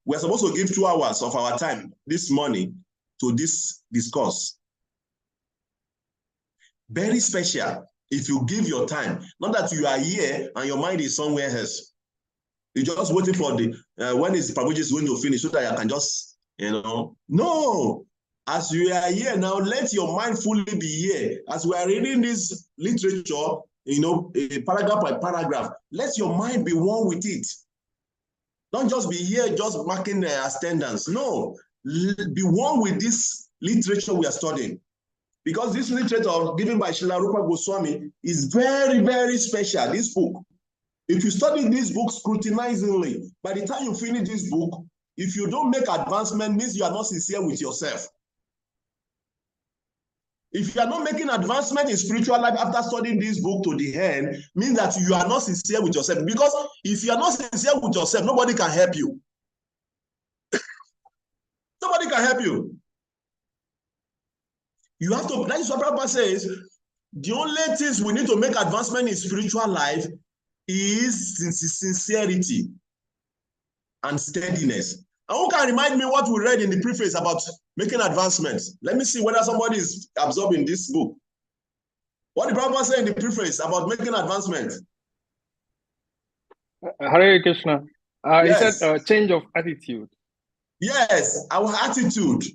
we're supposed to give 2 hours of our time this morning to this discourse. Very special if you give your time, not that you are here and your mind is somewhere else. You're just waiting for when is Prabhuji going to finish so that you can just, No. As you are here now, let your mind fully be here. As we are reading this literature, paragraph by paragraph, let your mind be one with it. Don't just be here just marking attendance. No, be one with this literature we are studying. Because this literature given by Srila Rupa Goswami is very, very special, this book. If you study this book scrutinizingly, by the time you finish this book, if you don't make advancement, means you are not sincere with yourself. If you are not making advancement in spiritual life after studying this book to the end, means that you are not sincere with yourself. Because if you are not sincere with yourself, nobody can help you. Nobody can help you. You have to, that is what Prabhupada says, the only things we need to make advancement in spiritual life is sincerity and steadiness. And who can remind me what we read in the preface about making advancements? Let me see whether somebody is absorbing this book. What did Prabhupada say in the preface about making advancements? Hare Krishna. Yes. He said change of attitude. Yes, our attitude.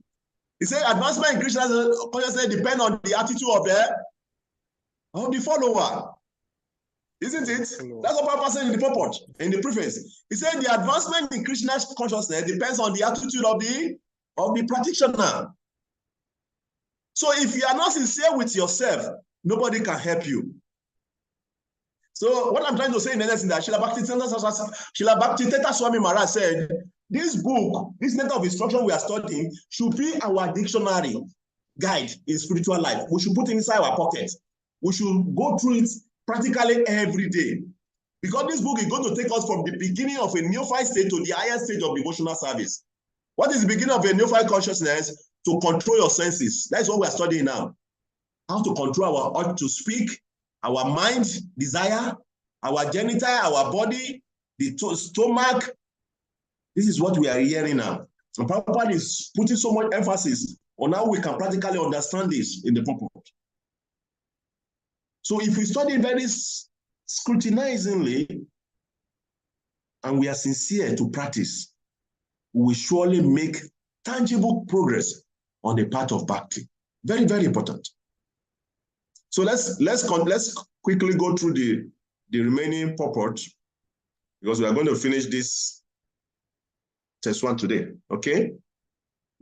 He said advancement in Krishna's consciousness depends on the attitude of the follower. Isn't it? That's what Prabhupada said in the purport, in the preface. He said the advancement in Krishna's consciousness depends on the attitude of the practitioner. So if you are not sincere with yourself, nobody can help you. So what I'm trying to say in essence is that Srila Bhakti Swami Maharaj said, this book, this Nectar of Instruction we are studying, should be our dictionary guide in spiritual life. We should put it inside our pocket. We should go through it practically every day. Because this book is going to take us from the beginning of a neophyte state to the highest stage of devotional service. What is the beginning of a neophyte consciousness? To control your senses. That's what we are studying now. How to control our urge to speak, our mind, desire, our genital, our body, the stomach. This is what we are hearing now. And Prabhupada is putting so much emphasis on how we can practically understand this in the purport. So if we study very scrutinizingly and we are sincere to practice, we will surely make tangible progress on the path of bhakti. Very, very important. So let's quickly go through the remaining purport, because we are going to finish this test one today. Okay?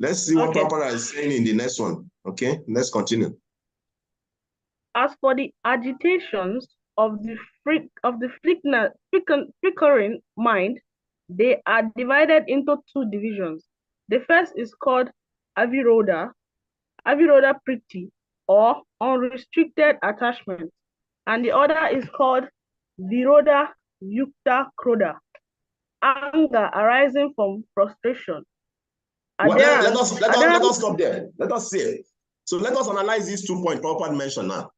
Let's see what Prabhupada is saying in the next one. Okay? Let's continue. As for the agitations of the flickering mind, they are divided into two divisions. The first is called aviroda priti, or unrestricted attachment, and the other is called viroda yukta kroda, anger arising from frustration. Well, let us stop there. Let us see. So let us analyze these 2 points Prabhupada mentioned now.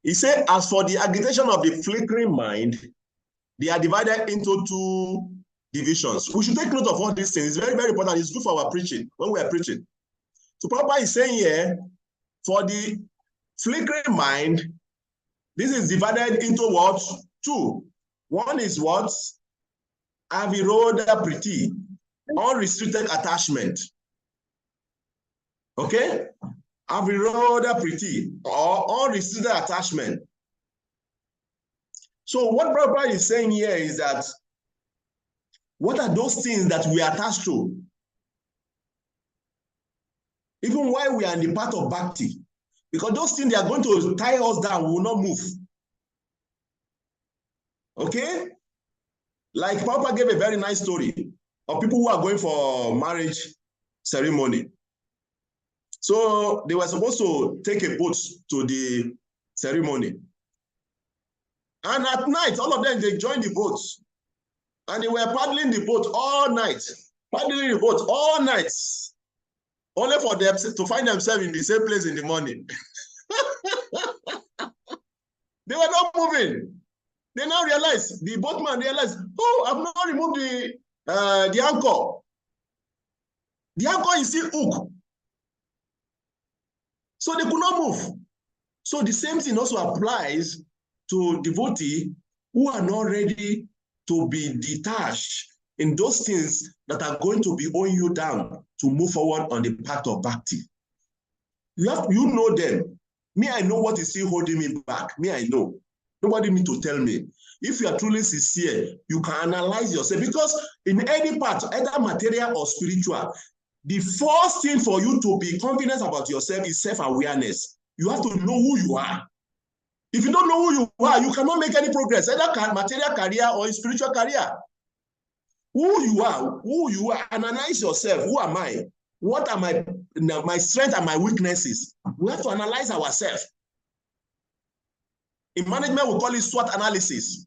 He said, as for the agitation of the flickering mind, they are divided into 2 divisions. We should take note of all these things. It's very, very important. It's good for our preaching when we are preaching. So Prabhupada is saying here, for the flickering mind, this is divided into what? 2. One is what? Aviroda priti, unrestricted attachment. Okay? Aviroda priti, or unrestricted attachment. So what Prabhupada is saying here is that, what are those things that we are attached to? Even while we are in the path of bhakti. Because those things, they are going to tie us down, we will not move. Okay? Like Prabhupada gave a very nice story of people who are going for marriage ceremony. So they were supposed to take a boat to the ceremony. And at night, all of them, they joined the boat. And they were paddling the boat all night. Paddling the boat all night. Only for them to find themselves in the same place in the morning. They were not moving. They now realized, the boatman realized, oh, I've not removed the anchor. The anchor is still hooked. So they could not move. So the same thing also applies to devotees who are not ready to be detached in those things that are going to be owing you down to move forward on the path of bhakti. You know them. Me, I know what is still holding me back. Me, I know. Nobody need to tell me. If you are truly sincere, you can analyze yourself, because in any part, either material or spiritual, the first thing for you to be confident about yourself is self-awareness. You have to know who you are. If you don't know who you are, you cannot make any progress, either material career or in spiritual career. Who you are, analyze yourself. Who am I? What are my strengths and my weaknesses? We have to analyze ourselves. In management, we call it SWOT analysis.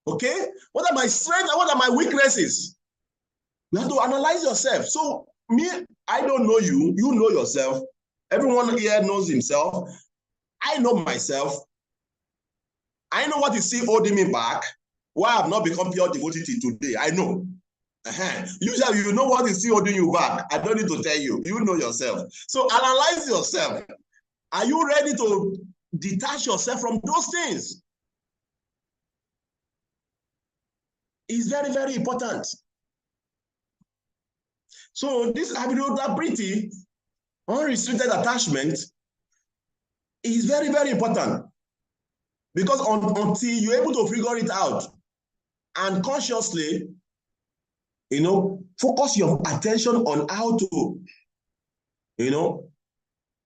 Okay? What are my strengths and what are my weaknesses? You have to analyze yourself. So me, I don't know you. You know yourself. Everyone here knows himself. I know myself. I know what is still holding me back. Why I've not become pure devotee today. I know. Usually, you know what is still holding you back. I don't need to tell you. You know yourself. So analyze yourself. Are you ready to detach yourself from those things? It's very, very important. So this avidodability, unrestricted attachment, is very, very important. Because until you're able to figure it out and consciously, focus your attention on how to,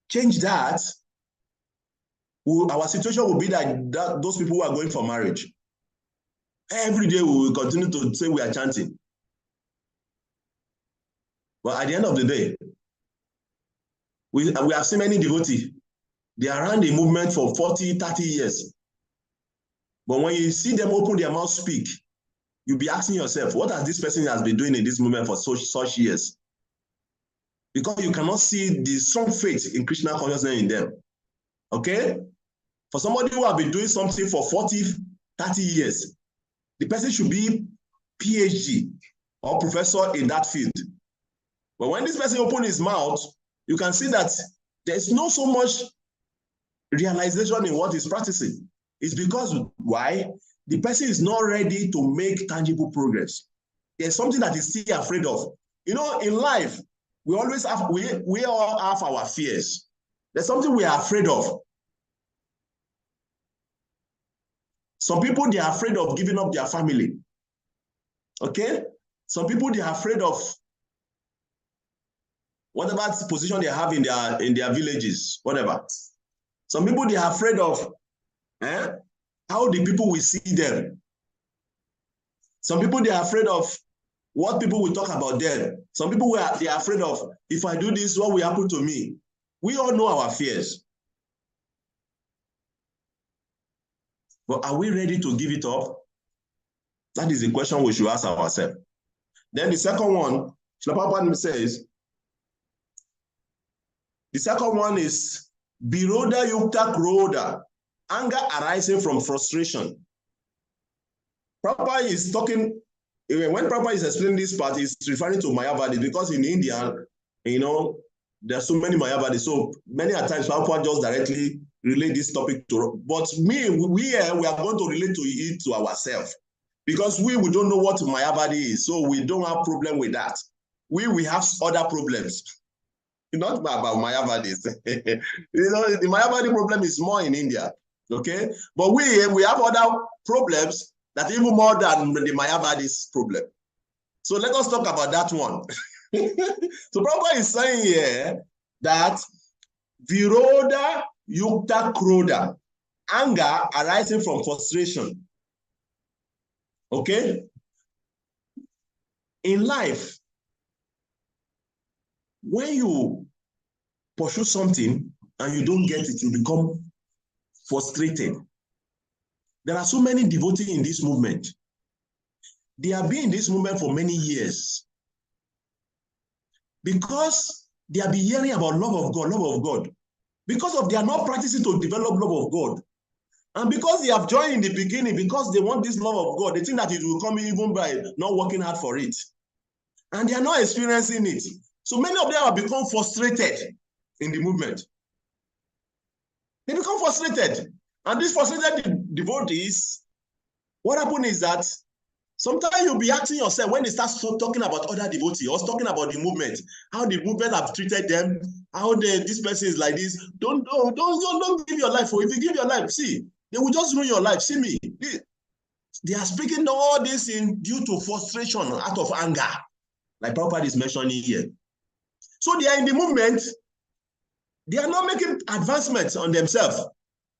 change that, our situation will be that those people who are going for marriage, every day we will continue to say we are chanting. But at the end of the day, we have seen many devotees. They are around the movement for 40, 30 years. But when you see them open their mouth, speak, you'll be asking yourself, what has this person has been doing in this movement for such years? Because you cannot see the strong faith in Krishna consciousness in them. Okay? For somebody who has been doing something for 40, 30 years, the person should be PhD or professor in that field. But when this person opens his mouth, you can see that there's not so much realization in what he's practicing. It's because, why? The person is not ready to make tangible progress. There's something that he's still afraid of. In life, we always have, we all have our fears. There's something we are afraid of. Some people, they are afraid of giving up their family. Okay? Some people, they are afraid of whatever position they have in their villages, whatever. Some people, they are afraid of How the people will see them. Some people, they are afraid of what people will talk about them. Some people, they are afraid of, if I do this, what will happen to me? We all know our fears. But are we ready to give it up? That is the question we should ask ourselves. Then the second one, Shlapapa says, the second one is Biroda Yukta Kroda, anger arising from frustration. Prabhupada is talking, when Prabhupada is explaining this part, he's referring to Mayavadi, because in India, you know, there are so many Mayavadis. So many a times Prabhupada just directly relate this topic to, but we are going to relate to it to ourselves. Because we don't know what Mayavadi is, so we don't have problem with that. We have other problems. Not about Mayavadis. You know, the Mayavadi problem is more in India, okay? But we have other problems that even more than the Mayavadis problem. So let us talk about that one. So Prabhupada is saying here that Viroda Yukta Kroda, anger arising from frustration. Okay? In life, when you pursue something and you don't get it, you become frustrated. There are so many devotees in this movement. They have been in this movement for many years because they have been hearing about love of God, love of God. Because of they are not practicing to develop love of God. And because they have joined in the beginning, because they want this love of God, they think that it will come even by not working hard for it. And they are not experiencing it. So many of them have become frustrated in the movement. They become frustrated. And these frustrated devotees, what happens is that sometimes you'll be asking yourself when they start talking about other devotees or talking about the movement, how the movement have treated them, how this person is like this. Don't give your life. If you give your life, see, they will just ruin your life. See me. They are speaking all this due to frustration out of anger, like Prabhupada is mentioning here. So they are in the movement. They are not making advancements on themselves.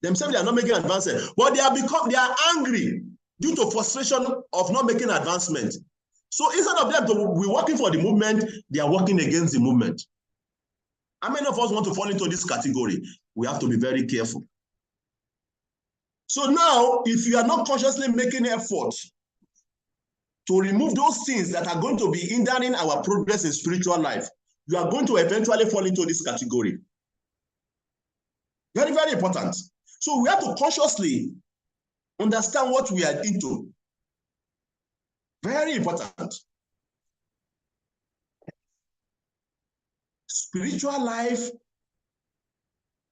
They are not making advancements, but they are angry due to frustration of not making advancement. So instead of them to be working for the movement, they are working against the movement. How many of us want to fall into this category? We have to be very careful. So now, if you are not consciously making effort to remove those things that are going to be hindering our progress in spiritual life, you are going to eventually fall into this category. Very, very important. So we have to consciously understand what we are into. Very important. Spiritual life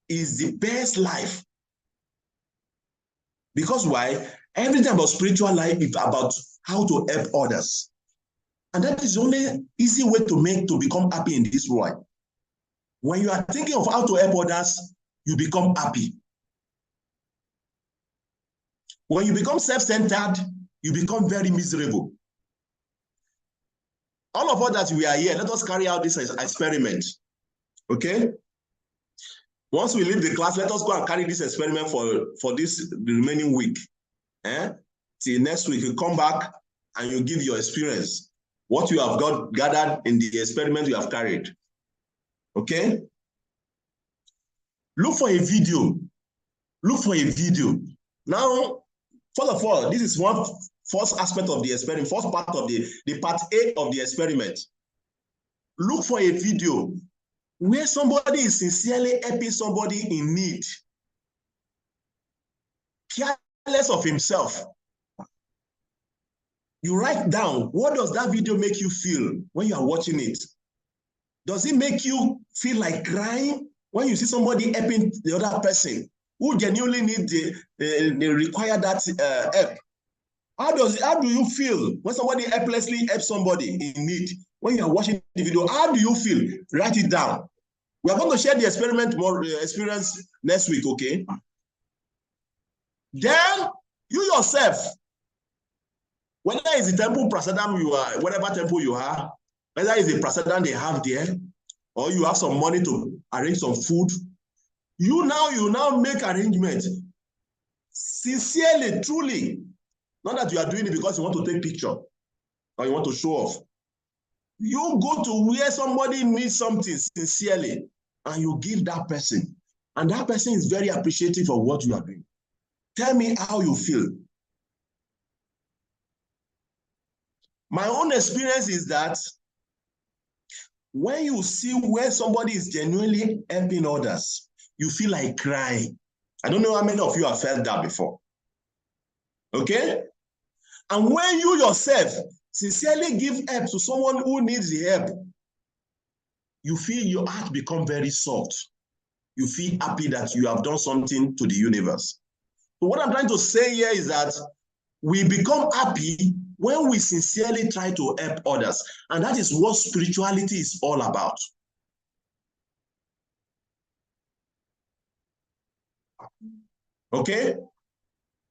is the best life. Because why? Everything about spiritual life is about how to help others. And that is the only easy way to become happy in this world. When you are thinking of how to help others, you become happy. When you become self-centered, you become very miserable. All of us that we are here, let us carry out this experiment. Okay? Once we leave the class, let us go and carry this experiment for the remaining week. Till next week, you come back and you give your experience, what you have gathered in the experiment you have carried. Okay? Look for a video. Look for a video. Now, first of all, this is one first aspect of the experiment, first part of the part A of the experiment. Look for a video where somebody is sincerely helping somebody in need, careless of himself. You write down, what does that video make you feel when you are watching it? Does it make you feel like crying when you see somebody helping the other person who genuinely need they require that help? How do you feel when somebody helplessly helps somebody in need? When you are watching the video, how do you feel? Write it down. We are going to share the experience next week, okay? Then you yourself, whether it's the temple prasadam you are, whatever temple you are, whether it's the prasadam they have there, or you have some money to arrange some food, you now make arrangements. sincerely, truly, not that you are doing it because you want to take picture or you want to show off. You go to where somebody needs something sincerely and you give that person. And that person is very appreciative of what you are doing. Tell me how you feel. My own experience is that when you see where somebody is genuinely helping others, you feel like crying. I don't know how many of you have felt that before. Okay? And when you yourself sincerely give help to someone who needs the help, you feel your heart become very soft. You feel happy that you have done something to the universe. So what I'm trying to say here is that we become happy when we sincerely try to help others. And that is what spirituality is all about. Okay?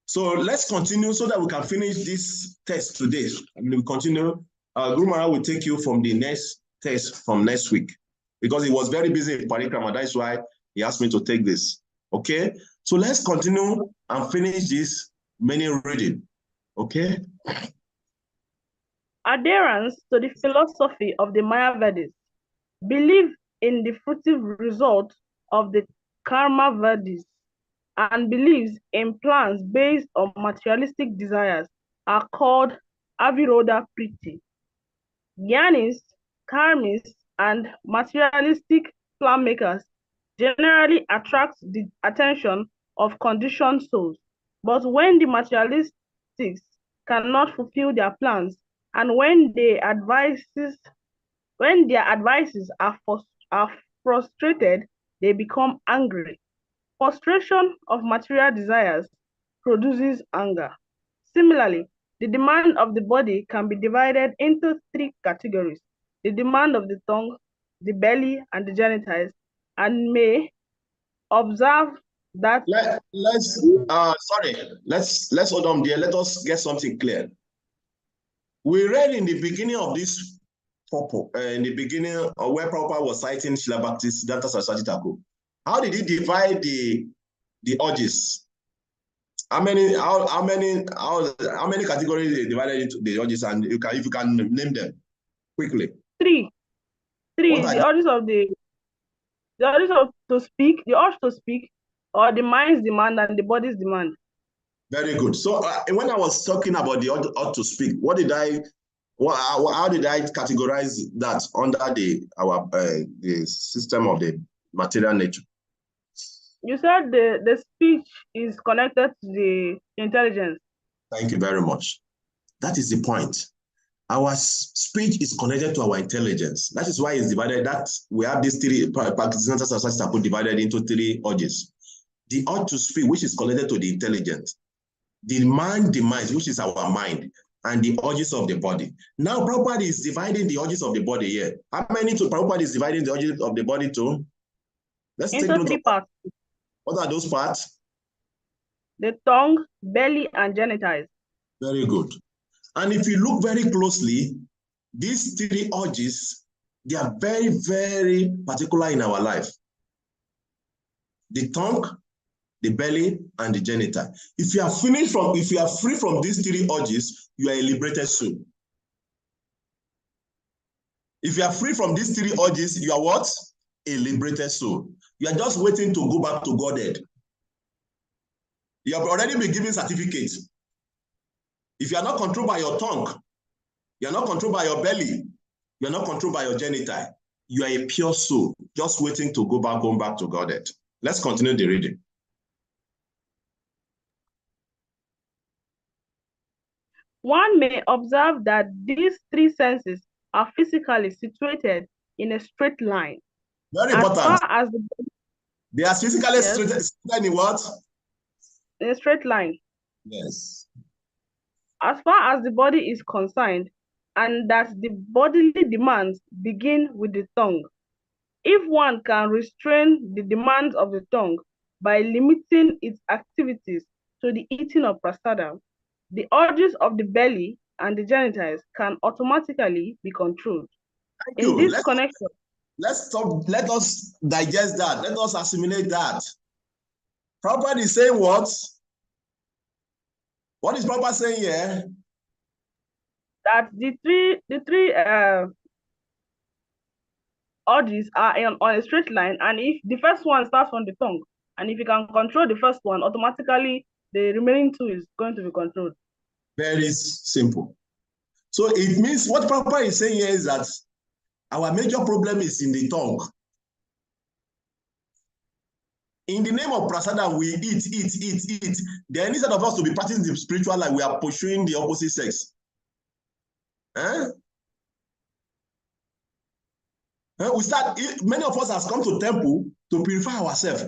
So let's continue so that we can finish this test today. And we'll continue. Gurumara will take you from the next test from next week because he was very busy in Parikrama. That's why he asked me to take this. Okay? So let's continue and finish this many reading. Okay? Adherence to the philosophy of the Mayavadis, belief in the fruitive result of the karma vadis, and beliefs in plans based on materialistic desires are called aviroda priti. Gyanis, karmists, and materialistic plan makers generally attract the attention of conditioned souls. But when the materialistics cannot fulfill their plans, and when their advices are frustrated, they become angry. Frustration of material desires produces anger. Similarly, the demand of the body can be divided into three categories: the demand of the tongue, the belly, and the genitals, and may observe that. Let's hold on there. Let us get something clear. We read in the beginning of this in the beginning where Prabhupada was citing Srila Bhaktisiddhanta Saraswati Thakur. How did he divide the urges? How many categories they divided into the urges, and if you can name them quickly? Three. The urges of to speak, the urge to speak, or the mind's demand and the body's demand. Very good. So when I was talking about the urge to speak, how did I categorize that under the system of the material nature? You said the speech is connected to the intelligence. Thank you very much. That is the point. Our speech is connected to our intelligence. That is why it's divided. That we have these three practitioners divided into three urges. The urge to speak, which is connected to the intelligence. The mind demands, which is our mind, and the urges of the body. Now, Prabhupada is dividing the urges of the body here. How many to Prabhupada is dividing the urges of the body to? Let's take note three parts. What are those parts? The tongue, belly, and genitals. Very good. And if you look very closely, these three urges, they are very, very particular in our life. The tongue, the belly, and the genital. If you are free from these three urges, you are a liberated soul. If you are free from these three urges, you are what? A liberated soul. You are just waiting to go back to Godhead. You have already been given certificates. If you are not controlled by your tongue, you are not controlled by your belly, you are not controlled by your genital, you are a pure soul, just waiting to go back to Godhead. Let's continue the reading. One may observe that these three senses are physically situated in a straight line. Very important. They are physically yes. situated in what? In a straight line. Yes. As far as the body is concerned, and that the bodily demands begin with the tongue. If one can restrain the demands of the tongue by limiting its activities to the eating of prasadam, the urges of the belly and the genitals can automatically be controlled. In this connection, let us digest that. Let us assimilate that. Prabhupada is saying what? What is Papa saying here? That the three urges are on a straight line, and if the first one starts from the tongue, and if you can control the first one, automatically the remaining two is going to be controlled. Very simple. So it means what Papa is saying here is that our major problem is in the tongue. In the name of prasada, we eat. Then instead of us to be practicing the spiritual life, we are pursuing the opposite sex. Many of us has come to temple to purify ourselves.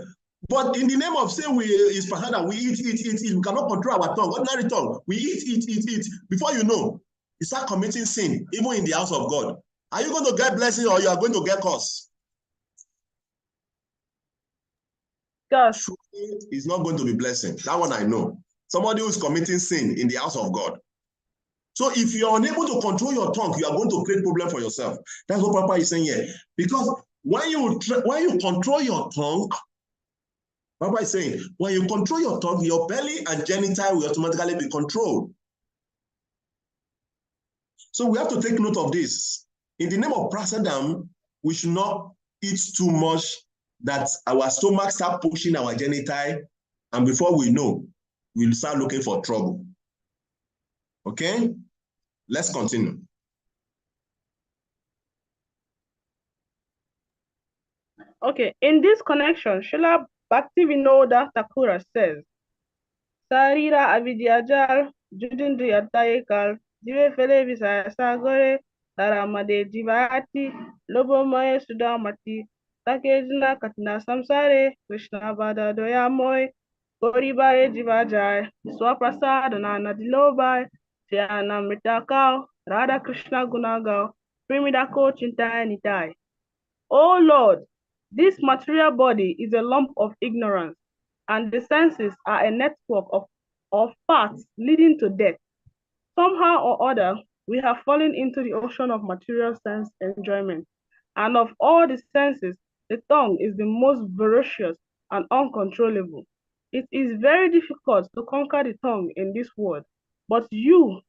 But in the name of saying is prasada, we eat. We cannot control our tongue, ordinary tongue. We eat. Before you know, you start committing sin, even in the house of God. Are you going to get blessing or you are going to get curse? Yes. It's not going to be blessing. That one I know. Somebody who is committing sin in the house of God. So if you are unable to control your tongue, you are going to create problem for yourself. That's what Papa is saying here. Because when you control your tongue, Papa is saying, when you control your tongue, your belly and genital will automatically be controlled. So we have to take note of this. In the name of prasadam, we should not eat too much that our stomach start pushing our genital, and before we know, we'll start looking for trouble. Okay? Let's continue. Okay, in this connection, Srila Bhaktivinoda Thakur says, Sarira Avidyajal, Judindriyatayekal, Jive Fele Visaya Sagore, Taramade Jivati, Lobomoye Sudamati, Takejna Katina Samsare, Krishna Bada Doyamoy, Koribare Jivajai, Swaprasadana Nadilobai, Tiana Mitakao, Radha Krishna Gunagao, Primidako Chintayanitai. Oh Lord, this material body is a lump of ignorance, and the senses are a network of paths leading to death. Somehow or other, we have fallen into the ocean of material sense enjoyment, and of all the senses, the tongue is the most voracious and uncontrollable. It is very difficult to conquer the tongue in this world, but you,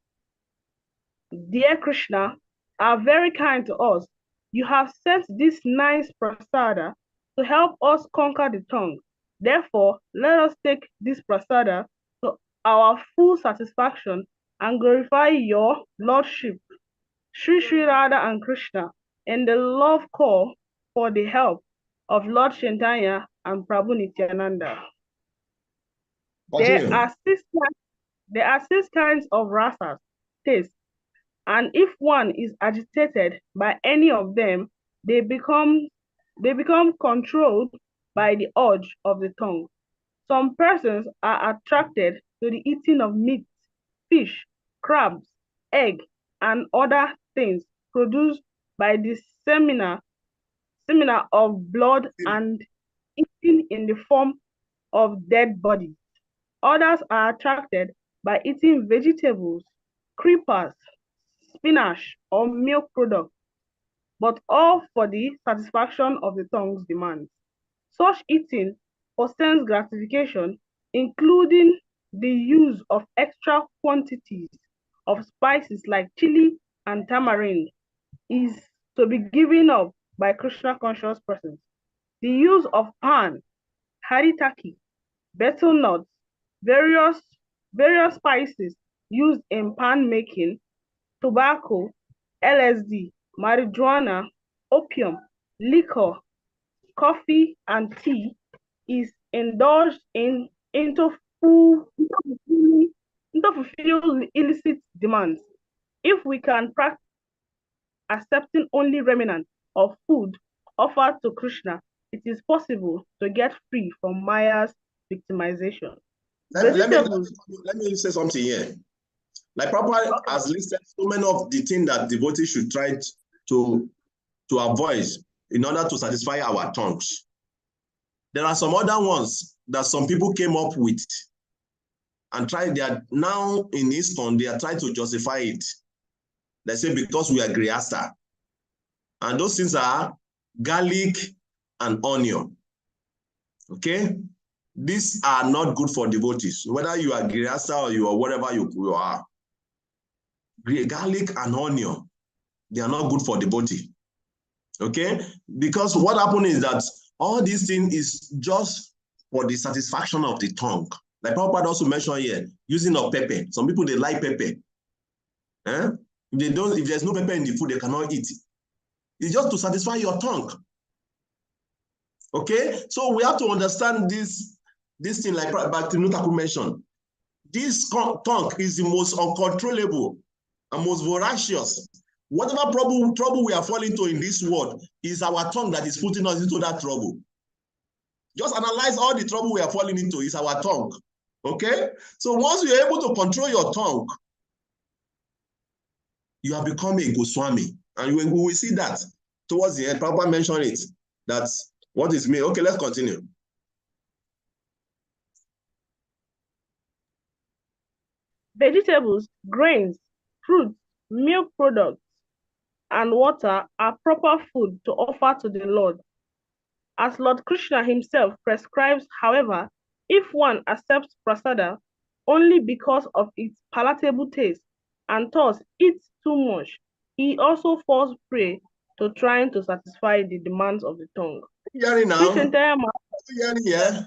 dear Krishna, are very kind to us. You have sent this nice prasada to help us conquer the tongue. Therefore, let us take this prasada to our full satisfaction and glorify your Lordship, Sri Sri Radha and Krishna, in the love call for the help of Lord Chaitanya and Prabhu Nityananda. There are six kinds of rasas, tastes, and if one is agitated by any of them, they become controlled by the urge of the tongue. Some persons are attracted to the eating of meat, fish, crabs, egg, and other things produced by the semina of blood and eaten in the form of dead bodies. Others are attracted by eating vegetables, creepers, spinach, or milk products, but all for the satisfaction of the tongue's demands. Such eating for sense gratification, including the use of extra quantities of spices like chili and tamarind, is to be given up by Krishna conscious persons. The use of pan, haritaki, betel nuts, various spices used in pan making, tobacco, LSD, marijuana, opium, liquor, coffee, and tea is indulged into fulfill illicit demands. If we can practice accepting only remnants of food offered to Krishna, it is possible to get free from Maya's victimization. Let me say something here. Like Prabhupada has listed so many of the things that devotees should try to avoid in order to satisfy our tongues. There are some other ones that some people came up with and they are now in ISKCON, they are trying to justify it. They say because we are Grihasta. And those things are garlic and onion. Okay? these are not good for devotees, whether you are Grihasta or you are whatever you are. Garlic and onion, they are not good for devotee. Okay? Because what happened is that all these things is just for the satisfaction of the tongue. Like Prabhupada also mentioned here, using of pepper. Some people, they like pepper. If there's no pepper in the food, they cannot eat it. It's just to satisfy your tongue. Okay? So we have to understand this thing, like Bhaktivinoda mentioned. This tongue is the most uncontrollable and most voracious. Whatever trouble we are falling into in this world is our tongue that is putting us into that trouble. Just analyze all the trouble we are falling into is our tongue. Okay? So once you are able to control your tongue, you have become a Goswami. And we will see that towards the end. Prabhupada mentioned it. That's what is me. Okay, let's continue. Vegetables, grains, fruits, milk products, and water are proper food to offer to the Lord. As Lord Krishna himself prescribes, however, if one accepts prasada only because of its palatable taste and thus eats too much, he also falls prey to trying to satisfy the demands of the tongue. Hearing now? Hearing, yeah.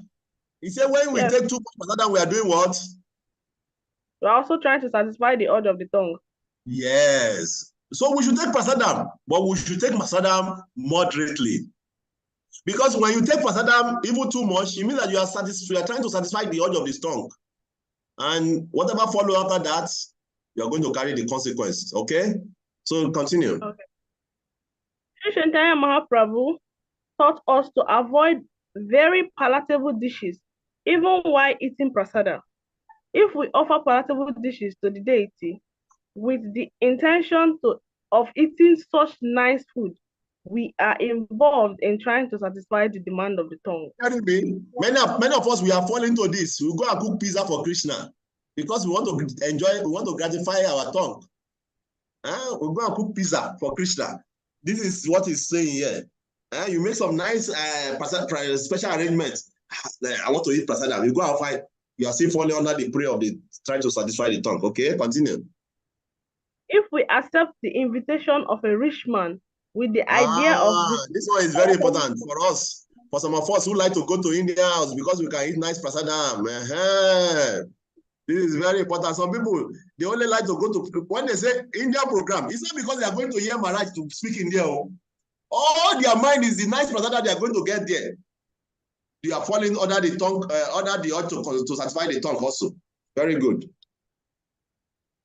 He said when we take too much prasada, we are doing what? We're also trying to satisfy the urge of the tongue. Yes. So we should take prasadam, but we should take prasadam moderately. Because when you take prasadam even too much, it means that you are trying to satisfy the urge of the tongue. And whatever follow after that, you are going to carry the consequences. Okay? So continue. Okay. Sri Chaitanya Mahaprabhu taught us to avoid very palatable dishes, even while eating prasada. If we offer palatable dishes to the deity with the intention of eating such nice food, we are involved in trying to satisfy the demand of the tongue. Many of us, we are falling into this. We go and cook pizza for Krishna because we want to enjoy, we want to gratify our tongue. We go and cook pizza for Krishna. This is what he's saying here. You make some nice special arrangements. I want to eat prasada. You go and find, you are still falling under the prey of the trying to satisfy the tongue. Okay, continue. If we accept the invitation of a rich man with the idea of this one is very important for us. For some of us who like to go to India house because we can eat nice prasadam. This is very important. Some people, they only like to go to, when they say India program, it's not because they are going to hear Maharaj to speak India. All their mind is the nice prasadam they are going to get there. They are falling under the tongue, under the urge to satisfy the tongue also. Very good.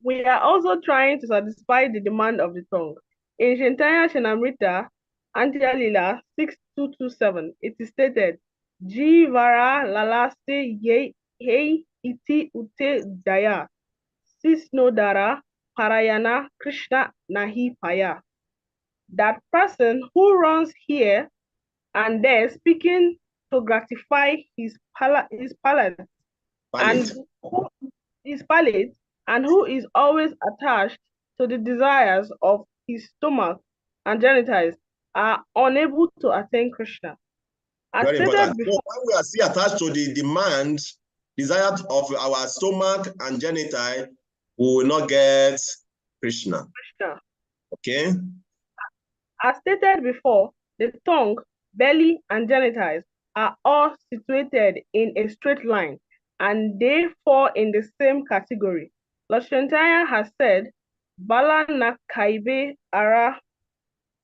We are also trying to satisfy the demand of the tongue. In Chaitanya Charanamrita, Antya Lila 6227, it is stated, Jivara lalaste ye hei iti ute daya, sisnodara parayana Krishna nahi paya. That person who runs here and there speaking to gratify his palate and who is always attached to the desires of his stomach and genitals are unable to attain Krishna. Very important. So when we are still attached to the desire of our stomach and genital, we will not get Krishna. Okay? As stated before, the tongue, belly, and genitals are all situated in a straight line, and they fall in the same category. Lord Chaitanya has said, Bala na kaibe ara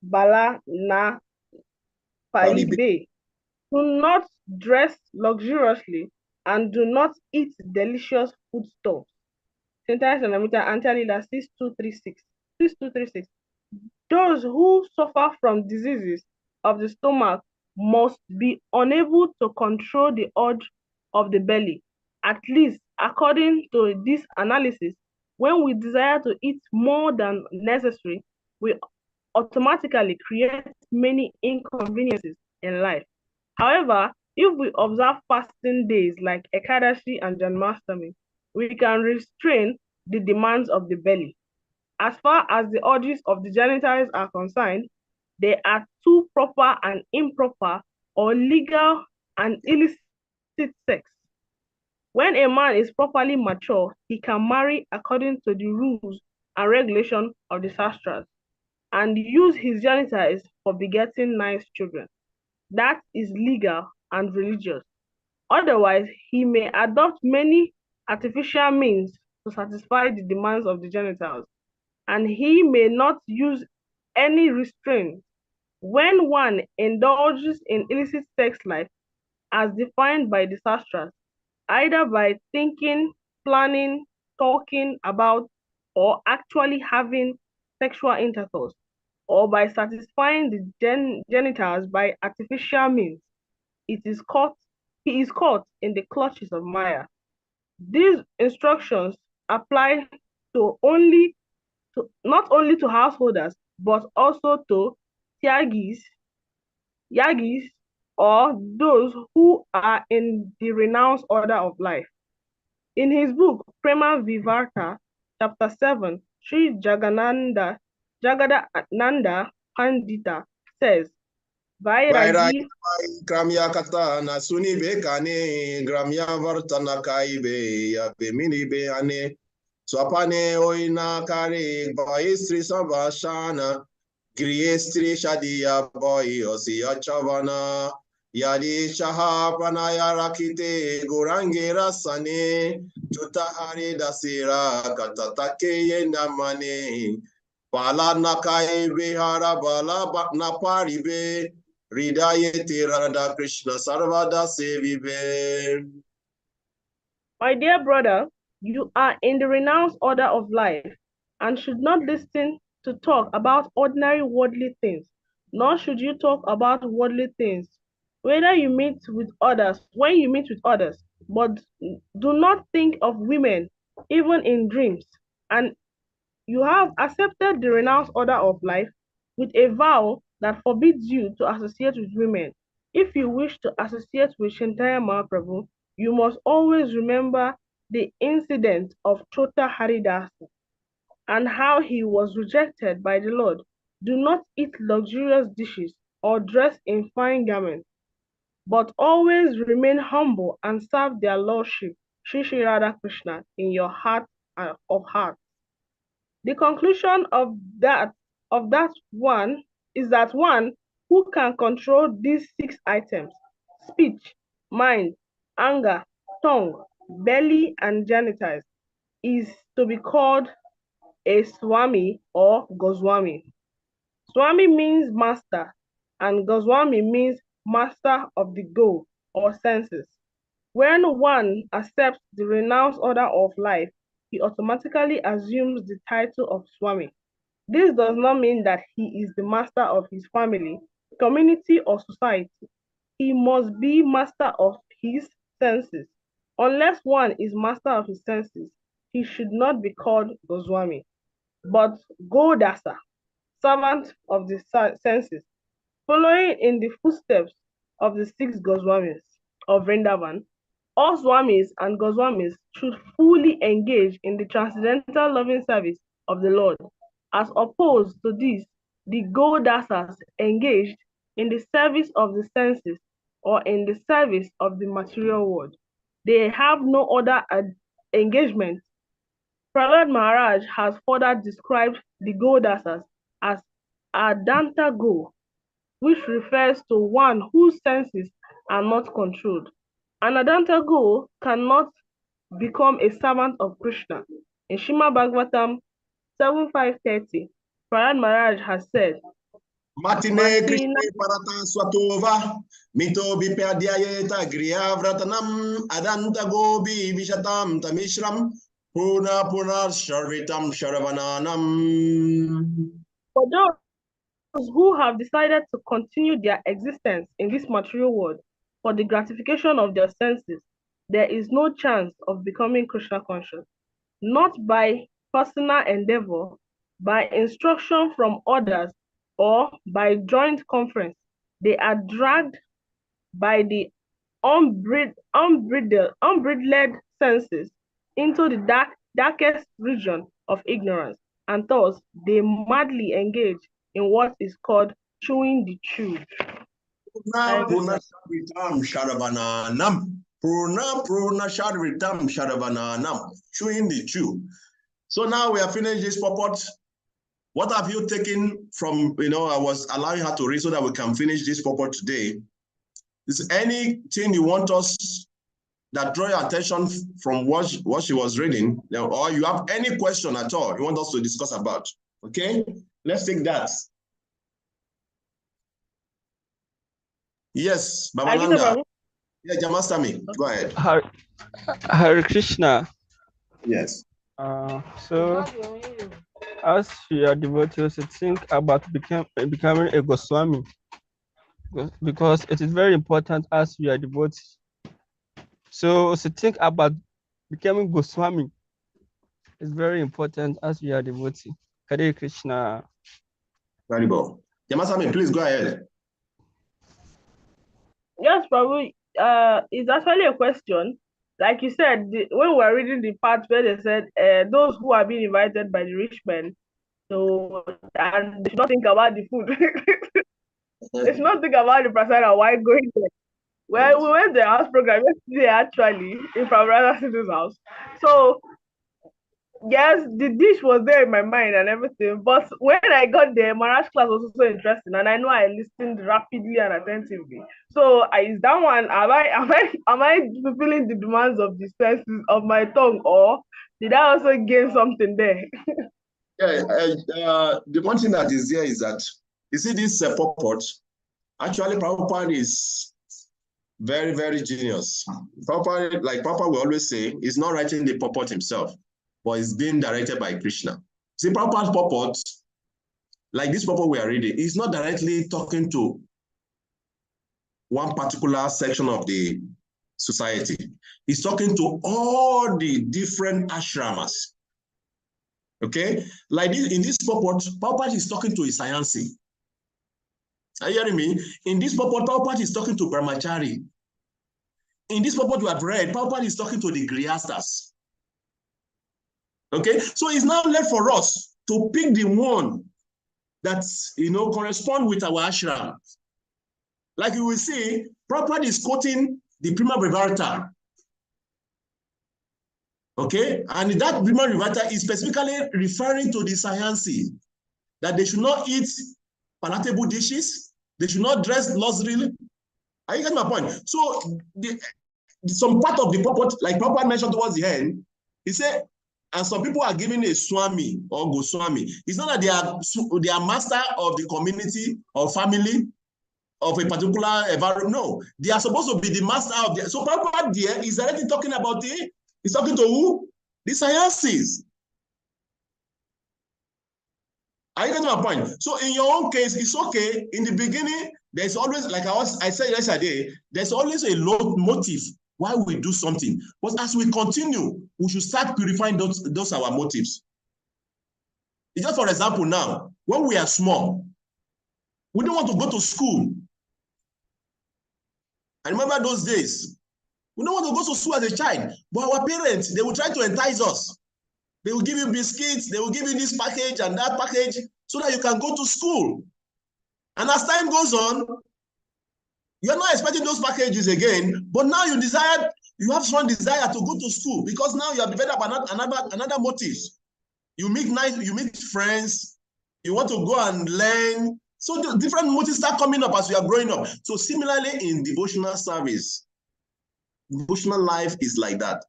bala na palibe. Do not dress luxuriously and do not eat delicious foodstuffs. Chaitanya Charanamrita Antya-lila 6236. 6236. Those who suffer from diseases of the stomach must be unable to control the urge of the belly. At least, according to this analysis, when we desire to eat more than necessary, we automatically create many inconveniences in life. However, if we observe fasting days like Ekadashi and Janmashtami, we can restrain the demands of the belly. As far as the urges of the genitals are concerned, they are too proper and improper, or legal and illicit illicit sex. When a man is properly mature, he can marry according to the rules and regulations of the Shastras and use his genitals for begetting nice children. That is legal and religious. Otherwise, he may adopt many artificial means to satisfy the demands of the genitals, and he may not use any restraint. When one indulges in illicit sex life as defined by the Shastras, either by thinking, planning, talking about, or actually having sexual intercourse, or by satisfying the genitals by artificial means, it is caught, he is caught in the clutches of Maya. These instructions apply not only to householders, but also to tyagis, yagis, or those who are in the renounced order of life. In his book, Prema Vivarta, chapter 7, Sri Jagadananda Pandita says, Vairagi Gramya kata na suni be kane gramya vartana kai be ya be mini be ane swapane oina kare boy sri sabashana griye sri shadiya boy osiya chavana yadi shahapana ya rakite gurange rasane tutahari dasira katatake ye namane pala nakai vihara bala batna paribe Ridayeti Radha Krishna Sarvada Sevive. My dear brother, you are in the renounced order of life and should not listen to talk about ordinary worldly things, nor should you talk about worldly things, whether you meet with others, when you meet with others, but do not think of women, even in dreams. And you have accepted the renounced order of life with a vow that forbids you to associate with women. If you wish to associate with Shantaya Mahaprabhu, you must always remember the incident of Chota Haridasa and how he was rejected by the Lord. Do not eat luxurious dishes or dress in fine garments, but always remain humble and serve their Lordship, Sri Sri Radha Krishna, in your heart of hearts. The conclusion of that one is that one who can control these 6 items, speech, mind, anger, tongue, belly, and genitals, is to be called a Swami or Goswami. Swami means master, and Goswami means master of the go or senses. When one accepts the renounced order of life, he automatically assumes the title of Swami. This does not mean that he is the master of his family, community, or society. He must be master of his senses. Unless one is master of his senses, he should not be called Goswami, but Godasa, servant of the senses, following in the footsteps of the 6 Goswamis of Vrindavan. All Swamis and Goswamis should fully engage in the transcendental loving service of the Lord. As opposed to this, the Godasas engaged in the service of the senses or in the service of the material world. They have no other engagement. Prahlad Maharaj has further described the Godasas as Adanta Go, which refers to one whose senses are not controlled. An Adanta Go cannot become a servant of Krishna. In Srimad Bhagavatam 7.5.30, Prahlad Maharaj has said, Matine Krishna Parata Swatova, Mito Bipadyayeta Griya Vratanam, Adanta Gobi Vishatam Tamishram, Puna Puna Sharvitam Sharavananam. For those who have decided to continue their existence in this material world for the gratification of their senses, there is no chance of becoming Krishna conscious. Not by personal endeavor, by instruction from others, or by joint conference. They are dragged by the unbridled senses into the darkest region of ignorance, and thus they madly engage in what is called chewing the chew. Puna Puna Sharvitam Sharavananam. chewing the chew. So now we have finished this purport. What have you taken from, I was allowing her to read so that we can finish this purport today. Is anything you want us that draw your attention from what she was reading, or you have any question at all you want us to discuss about? Okay, let's take that. Yes, Babalanda. Yeah, Jamastami, go ahead. Hare Krishna. Yes. So, as we are devotees, to think about becoming a Goswami, because it is very important as we are devotees. So, to think about becoming Goswami is very important as we are devotees. Hare Krishna. Very well. Jamastami, please go ahead. Yes, probably. It's actually a question. Like you said, when we were reading the part where they said those who are being invited by the rich men, so and they should not think about the food. They should not think about the prasada while going there. Well, we went to the house program yesterday actually in Prabhupada Sister's house. So yes, the dish was there in my mind and everything. But when I got there, Maharaj class was also interesting, and I know I listened rapidly and attentively. So is that one? Am I fulfilling the demands of the senses of my tongue, or did I also gain something there? Yeah, the one thing that is there is that you see this purport. Actually, Prabhupada is very, very genius. Prabhupada, like Prabhupada will always say, is not writing the purport himself, but is being directed by Krishna. See, Prabhupada's purport, like this purport we are reading, is not directly talking to one particular section of the society. He's talking to all the different ashramas. Okay? Like this, in this purport, Prabhupada is talking to his Sayansi. Are you hearing me? In this purport, Prabhupada is talking to Brahmachari. In this purport you have read, Prabhupada is talking to the Grihastas. Okay? So it's now left for us to pick the one that correspond with our ashram. Like you will see, Prabhupada is quoting the Prima Vivarta. Okay? And that Prima Vivarta is specifically referring to the Sayansi, that they should not eat palatable dishes, they should not dress luxuriously. Are you getting my point? So some part of the purport, like Prabhupada mentioned towards the end, he said, and some people are giving a Swami or Goswami. It's not that they are master of the community or family of a particular environment. No, they are supposed to be the master of the. So Prabhupada there is already talking about he's talking to who? The Sayansis. Are you getting my point? So in your own case, it's okay. In the beginning, there's always, like I said yesterday, there's always a low motive why we do something. But as we continue, we should start purifying those our motives. It's just for example now, when we are small, we don't want to go to school. I remember those days. We don't want to go to school as a child, but our parents, they will try to entice us. They will give you biscuits, they will give you this package and that package so that you can go to school. And as time goes on, you're not expecting those packages again, but now you have strong desire to go to school because now you have developed another motive. You meet friends, you want to go and learn. So the different motives start coming up as you are growing up. So similarly in devotional service, devotional life is like that.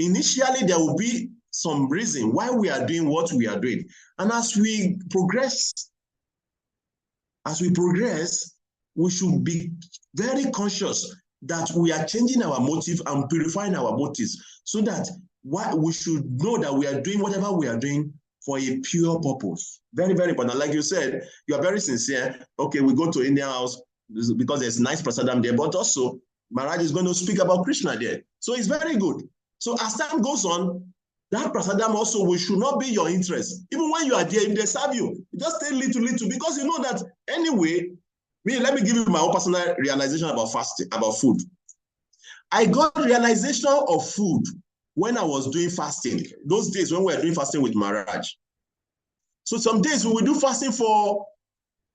Initially, there will be some reason why we are doing what we are doing. And as we progress, we should be very conscious that we are changing our motive and purifying our motives so that we should know that we are doing whatever we are doing for a pure purpose. Very, very important. Like you said, you are very sincere. Okay, we go to Indian house because there's nice prasadam there, but also Maharaj is going to speak about Krishna there. So it's very good. So as time goes on, that prasadam also should not be your interest. Even when you are there, if they serve you, just stay little, because you know that anyway. Let me give you my own personal realization about fasting, about food. I got realization of food when I was doing fasting. Those days when we were doing fasting with Maharaj. So some days we will do fasting for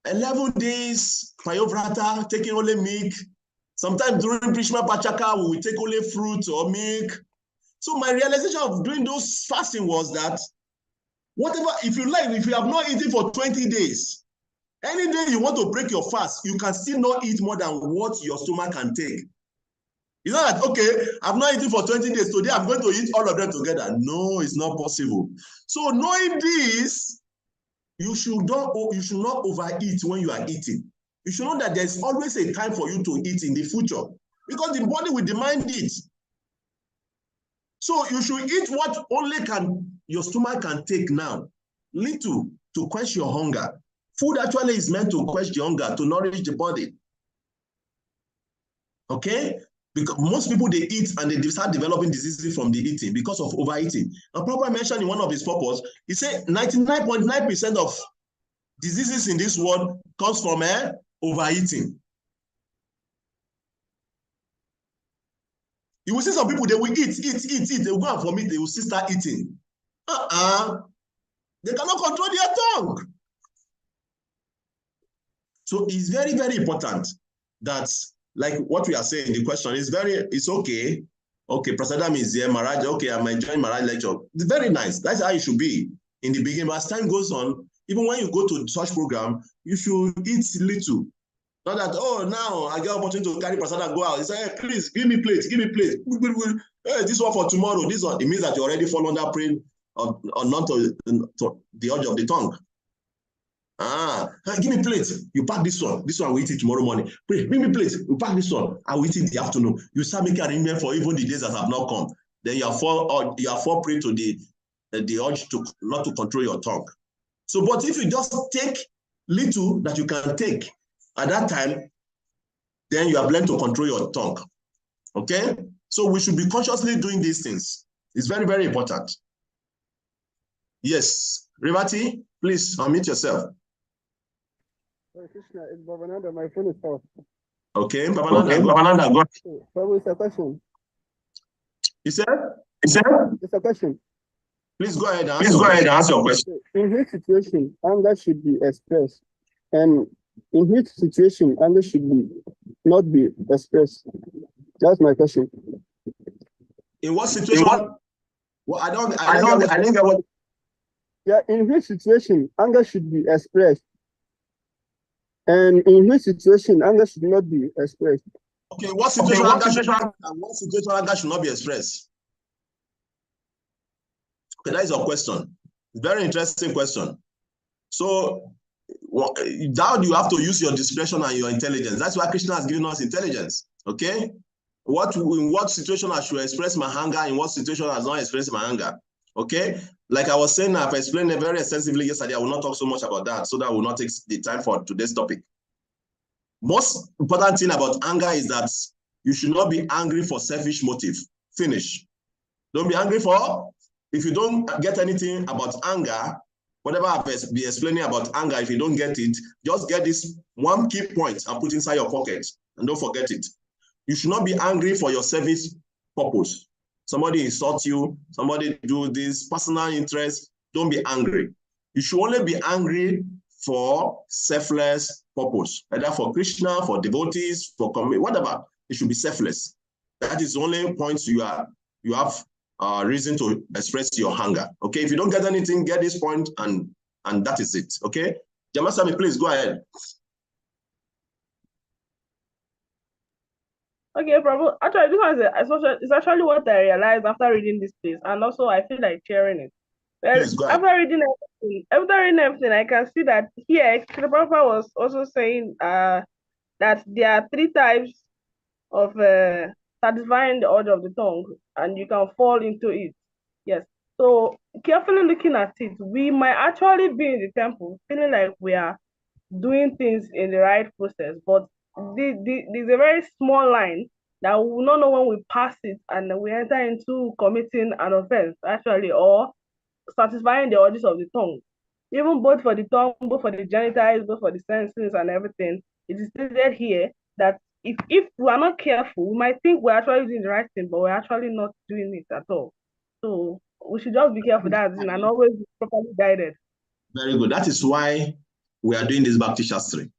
11 days, Prayovrata, taking only milk. Sometimes during Prishma Pachaka, we will take only fruit or milk. So my realization of doing those fasting was that whatever, if you like, if you have not eaten for 20 days, any day you want to break your fast, you can still not eat more than what your stomach can take. It's not that, okay, I've not eaten for 20 days, today I'm going to eat all of them together. No, it's not possible. So knowing this, you should not overeat when you are eating. You should know that there's always a time for you to eat in the future because the body will demand it. So you should eat what only your stomach can take now, little to quench your hunger. Food actually is meant to quench the hunger, to nourish the body. Okay? Because most people, they eat and they start developing diseases from the eating because of overeating. And Papa mentioned in one of his purpose, he said 99.9% of diseases in this world comes from overeating. You will see some people, they will eat. They will go and vomit, they will still start eating. They cannot control their tongue. So it's very, very important that, like what we are saying, the question is it's okay. Okay, Prasadam is here, Maharaj, okay, I'm enjoying Maharaj lecture. It's very nice. That's how it should be in the beginning. But as time goes on, even when you go to such program, you should eat little. Not that, oh, now I get opportunity to carry Prasadam, go out. He said, hey, please, give me plate. Hey, this one for tomorrow. This one, it means that you already fall under praying or not to the urge of the tongue. Give me plate. You pack this one. This one we eat it tomorrow morning. Bring me plate. You pack this one. I will eat it in the afternoon. You start making arrangement for even the days that have not come. Then you are fall prey to the urge to not to control your tongue. So, but if you just take little that you can take at that time, then you have learned to control your tongue. Okay? So we should be consciously doing these things. It's very, very important. Yes. Rivati, please unmute yourself. Krishna, it's Bhavananda. My phone is off. Okay, Bhavananda, go. Prabhu, it's a question. You said? It's a question. Please go ahead and answer your question. In which situation anger should be expressed, and in which situation anger should not be expressed? That's my question. In what situation? Well, I didn't get what. Yeah, in which situation anger should be expressed, and in which situation anger should not be expressed? Okay, what situation anger should not be expressed? Okay, that is a question. Very interesting question. So now you have to use your discretion and your intelligence. That's why Krishna has given us intelligence. Okay? In what situation I should express my anger, in what situation I not express my anger. Okay? Like I was saying, I've explained it very extensively yesterday. I will not talk so much about that, so that will not take the time for today's topic. Most important thing about anger is that you should not be angry for selfish motive. Finish. Don't be angry for, if you don't get anything about anger, whatever I've been explaining about anger, if you don't get it, just get this one key point and put inside your pocket and don't forget it. You should not be angry for your service purpose. Somebody insult you, somebody do this, personal interest, don't be angry. You should only be angry for selfless purpose, either for Krishna, for devotees, for whatever. It should be selfless. That is the only point you have reason to express your hunger. Okay, if you don't get anything, get this point and that is it. Okay, Jamasami, please go ahead. Okay, Prabhu. Actually, this one is actually what I realized after reading this place, and also I feel like sharing it. Well, please go ahead. After reading everything, I can see that here, Prabhupada was also saying that there are 3 types of satisfying the urge of the tongue, and you can fall into it. Yes. So carefully looking at it, we might actually be in the temple feeling like we are doing things in the right process, but there's a very small line that we will not know when we pass it and we enter into committing an offense, actually, or satisfying the urges of the tongue. Even both for the tongue, both for the genitals, both for the senses and everything, it is stated here that if we are not careful, we might think we're actually doing the right thing, but we're actually not doing it at all. So we should just be careful that and always be properly guided. Very good. That is why we are doing this Bhakti Shastri.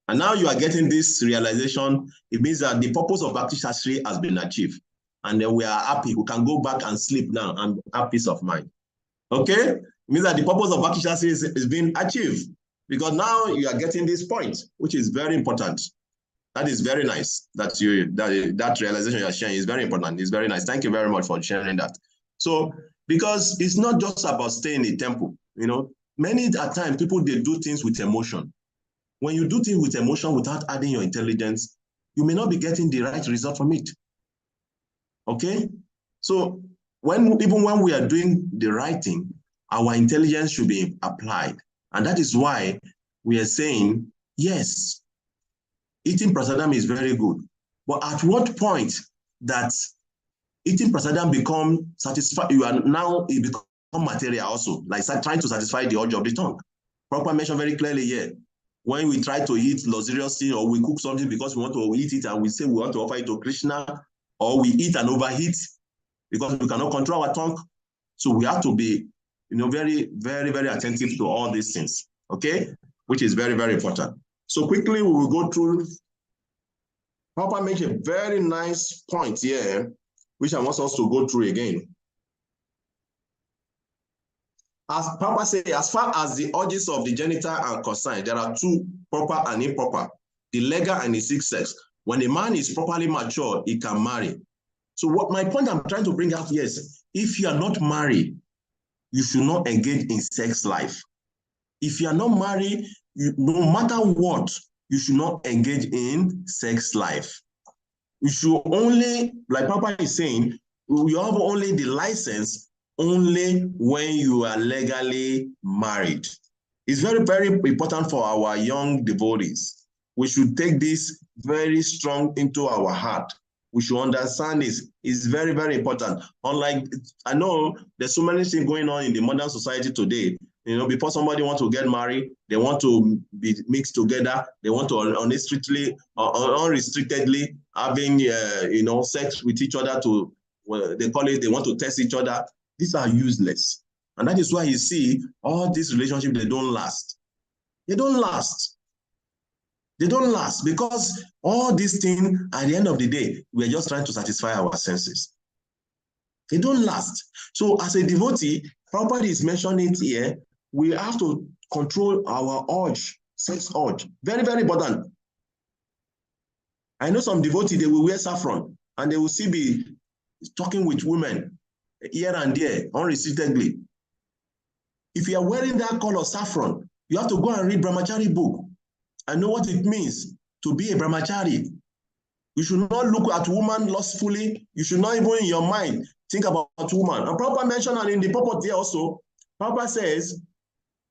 And now you are getting this realization. It means that the purpose of practice 3 has been achieved. And then we are happy. We can go back and sleep now and have peace of mind. Okay? It means that the purpose of practice 3 is being achieved. Because now you are getting this point, which is very important. That is very nice. That realization you are sharing is very important. It's very nice. Thank you very much for sharing that. So, because it's not just about staying in the temple. You know, many at times people, they do things with emotion. When you do things with emotion without adding your intelligence, you may not be getting the right result from it. Okay? So even when we are doing the right thing, our intelligence should be applied. And that is why we are saying, yes, eating prasadam is very good. But at what point that eating prasadam become satisfied, it become material also, like trying to satisfy the urge of the tongue. Prabhupada mentioned very clearly here, when we try to eat luxuriously or we cook something because we want to eat it and we say we want to offer it to Krishna, or we eat and overeat because we cannot control our tongue. So we have to be, very, very, very attentive to all these things, okay? Which is very, very important. So quickly we will go through. Papa makes a very nice point here, which I want us to go through again. As Papa says, as far as the urges of the genital are concerned, there are two, proper and improper, the legal and the sick sex. When a man is properly mature, he can marry. So what my point I'm trying to bring out here is, if you are not married, you should not engage in sex life. If you are not married, no matter what, you should not engage in sex life. You should only, like Papa is saying, you have only the license only when you are legally married. It's very, very important for our young devotees. We should take this very strong into our heart. We should understand this. It's very, very important. Unlike, I know there's so many things going on in the modern society today. Before somebody wants to get married, they want to be mixed together. They want to unrestrictedly having, sex with each other they call it, they want to test each other. These are useless. And that is why you see all these relationships, they don't last. They don't last. They don't last because all these things, at the end of the day, we're just trying to satisfy our senses. They don't last. So as a devotee, Prabhupada is mentioning it here, we have to control our urge, sex urge. Very, very important. I know some devotees, they will wear saffron and they will still be talking with women here and there, unrestrictedly. If you are wearing that color saffron, you have to go and read Brahmachari book and know what it means to be a Brahmachari. You should not look at woman lustfully. You should not even in your mind think about woman. And Prabhupada mentioned, and in the purport there also, Prabhupada says,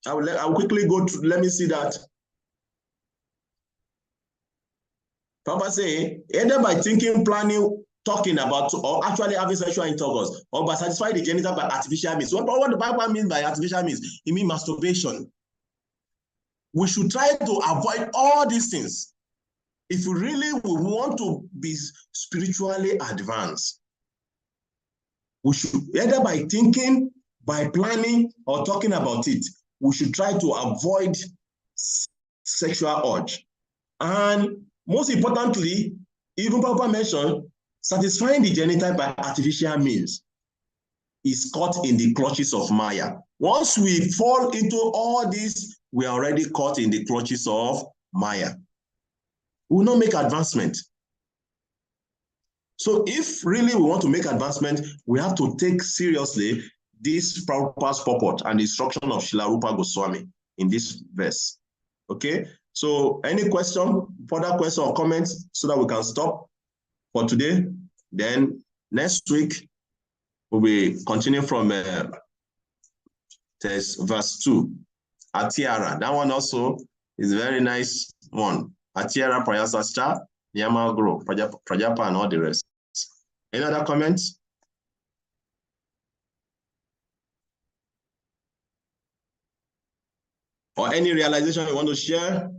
I will quickly go through, let me see that. Prabhupada say, either by thinking, planning, talking about, or actually having sexual intercourse, or by satisfying the genital by artificial means. So what the Bible means by artificial means, it means masturbation. We should try to avoid all these things. If we really want to be spiritually advanced, we should, either by thinking, by planning, or talking about it, we should try to avoid sexual urge. And most importantly, even Papa mentioned, satisfying the genital by artificial means is caught in the clutches of Maya. Once we fall into all this, we are already caught in the clutches of Maya. We will not make advancement. So if really we want to make advancement, we have to take seriously this Prabhupada's purport and the instruction of Srila Rupa Goswami in this verse. Okay, so any question, further question or comments so that we can stop for today? Then next week, we'll be continuing from verse 2. Atiara, that one also is a very nice one. Atiara Prayasascha, Yamagro, Prajapa, and all the rest. Any other comments? Or any realization you want to share?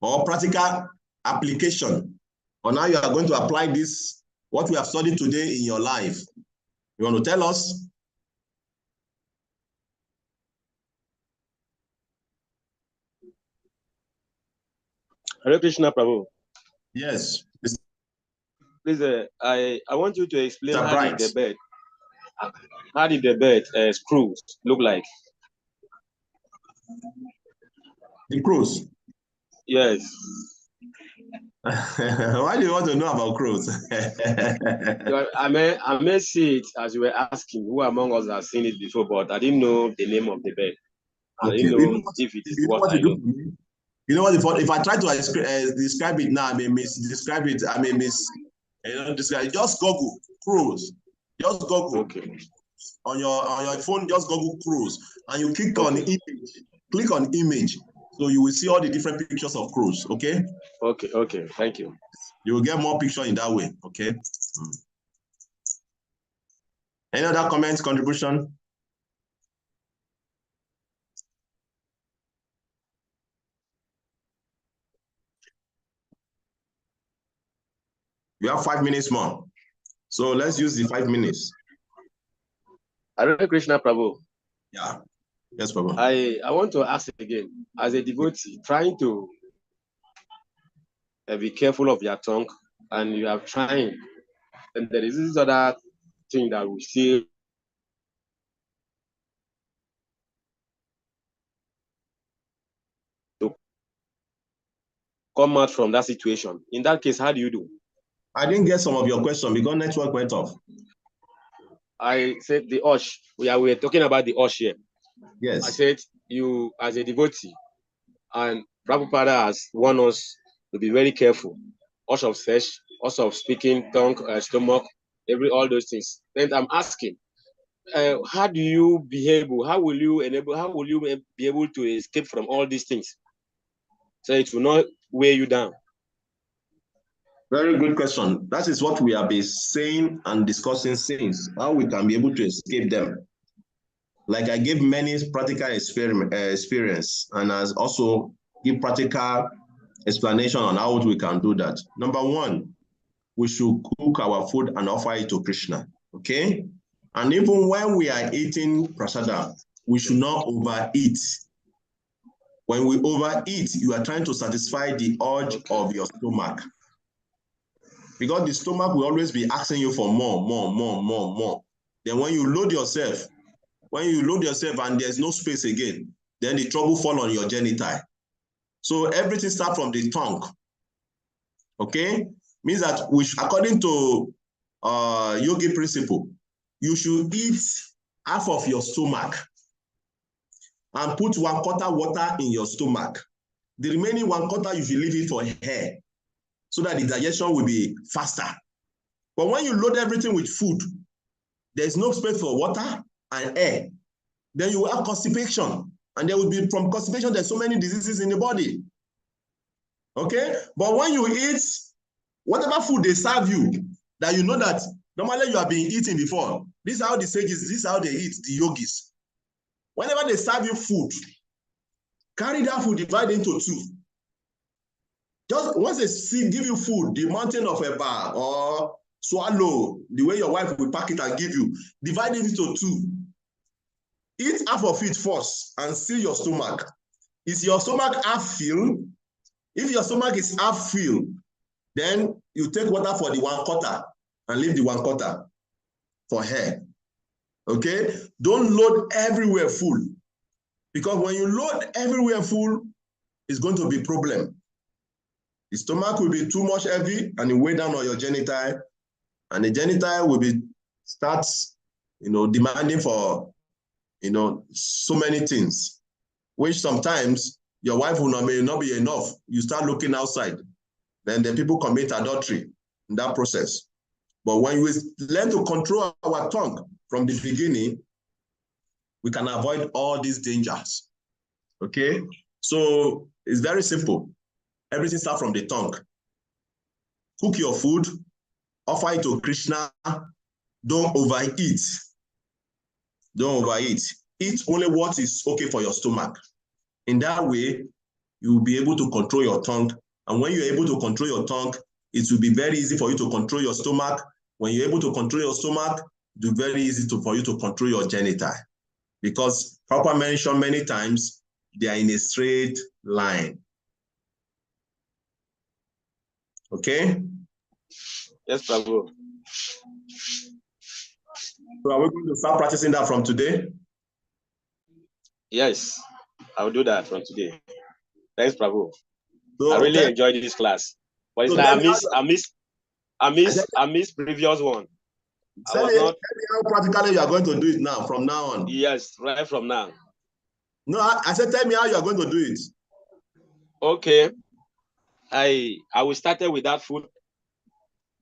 Or practical application? Or now you are going to apply this, what we have studied today in your life? You want to tell us? Hare Krishna, Prabhu. Yes. Please, I want you to explain Mr. how Bright. did the bed screws look like? The crows. Yes. Why do you want to know about crows? I may see it as you were asking who among us has seen it before, but I didn't know the name of the bed. I didn't know if it is what I know. You know what? If I try to describe it now, I may describe it. I may describe it. Just Google crows. Just Google. Okay. On your phone, just Google crows, and you click on image. Click on image, so you will see all the different pictures of crows. Okay. Okay. Thank you. You will get more picture in that way. Okay. Any other comments, contribution? We have 5 minutes more. So let's use the 5 minutes. Hare Krishna, Prabhu. Yeah. Yes, Prabhu. I want to ask again, as a devotee, trying to be careful of your tongue, and you are trying, and there is this other thing that we see. To come out from that situation. In that case, how do you do? I didn't get some of your question because network went off. I said the Osh. We were talking about the Osh here. Yes. I said you as a devotee, and Prabhupada has warned us to be very careful. Osh of flesh, Osh of speaking, tongue, stomach, all those things. Then I'm asking, how do you behave? How will you be able to escape from all these things? So it will not weigh you down. Very good question. That is what we have been saying and discussing since, how we can be able to escape them. Like I gave many practical experience and as also give practical explanation on how we can do that. Number one, we should cook our food and offer it to Krishna, okay? And even when we are eating prasada, we should not overeat. When we overeat, you are trying to satisfy the urge of your stomach. Because the stomach will always be asking you for more. Then when you load yourself and there's no space again, then the trouble fall on your genital. So everything starts from the tongue. Okay? Means that according to yogi principle, you should eat half of your stomach and put 1/4 water in your stomach. The remaining 1/4 you should leave it for hair, so that the digestion will be faster. But when you load everything with food, there's no space for water and air. Then you will have constipation. And there will be, from constipation, there's so many diseases in the body. Okay? But when you eat, whatever food they serve you, that you know that normally you have been eating before. This is how the sages, this is how they eat, the yogis. Whenever they serve you food, carry that food, divide into 2. Just once they give you food, the mountain of a bar or swallow, the way your wife will pack it and give you, divide it into 2. Eat half of it first and see your stomach. Is your stomach half filled? If your stomach is half filled, then you take water for the 1/4 and leave the 1/4 for hair. Okay? Don't load everywhere full. Because when you load everywhere full, it's going to be a problem. The stomach will be too much heavy and it weigh down on your genital, and the genital will be demanding for so many things, which sometimes your wife may not be enough. You start looking outside, then the people commit adultery in that process. But when we learn to control our tongue from the beginning, we can avoid all these dangers. Okay, so it's very simple. Everything starts from the tongue. Cook your food, offer it to Krishna. Don't overeat. Don't overeat. Eat only what is okay for your stomach. In that way, you will be able to control your tongue. And when you're able to control your tongue, it will be very easy for you to control your stomach. When you're able to control your stomach, it will be very easy for you to control your genital. Because Prabhupada mentioned many times, they are in a straight line. Okay? Yes, Prabhu. So are we going to start practicing that from today? Yes, I'll do that from today. Thanks, Prabhu. So I really tell, enjoyed this class. But it's so like tell me how, I missed previous one. I tell was me not, how practically you are going to do it now, from now on. yes, right from now. No, I said, tell me how you are going to do it. Okay. I will start with that food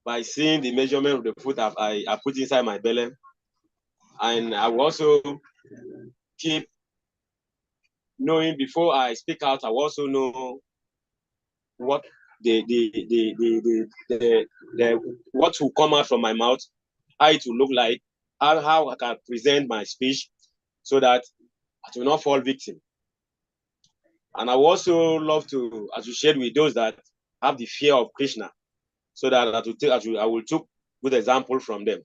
by seeing the measurement of the food I put inside my belly. And I will also keep knowing before I speak out, I will also know what what will come out from my mouth, how it will look like, how I can present my speech so that I will not fall victim. And I would also love to associate with those that have the fear of Krishna, so that I will take good example from them.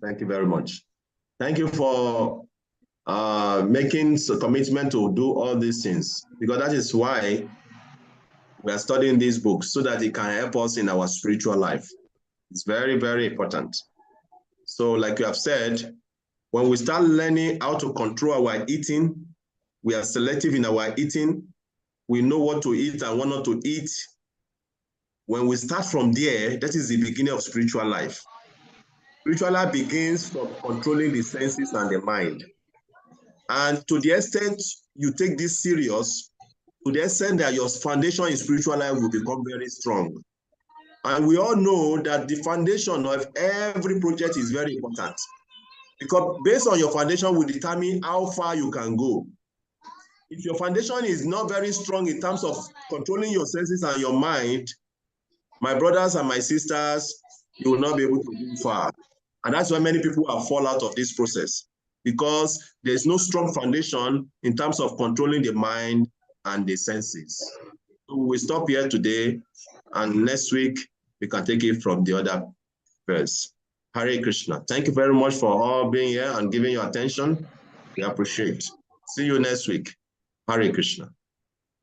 Thank you very much. Thank you for making a commitment to do all these things, because that is why we are studying these books, so that it can help us in our spiritual life. It's very, very important. So like you have said, when we start learning how to control our eating, we are selective in our eating, we know what to eat and what not to eat. When we start from there, that is the beginning of spiritual life. Spiritual life begins from controlling the senses and the mind. And to the extent you take this serious, to the extent that your foundation in spiritual life will become very strong. And we all know that the foundation of every project is very important, because based on your foundation will determine how far you can go. If your foundation is not very strong in terms of controlling your senses and your mind, my brothers and my sisters, you will not be able to go far. And that's why many people have fall out of this process, because there's no strong foundation in terms of controlling the mind and the senses. So we stop here today, and next week we can take it from the other verse. Hare Krishna. Thank you very much for all being here and giving your attention. We appreciate. See you next week. Hare Krishna.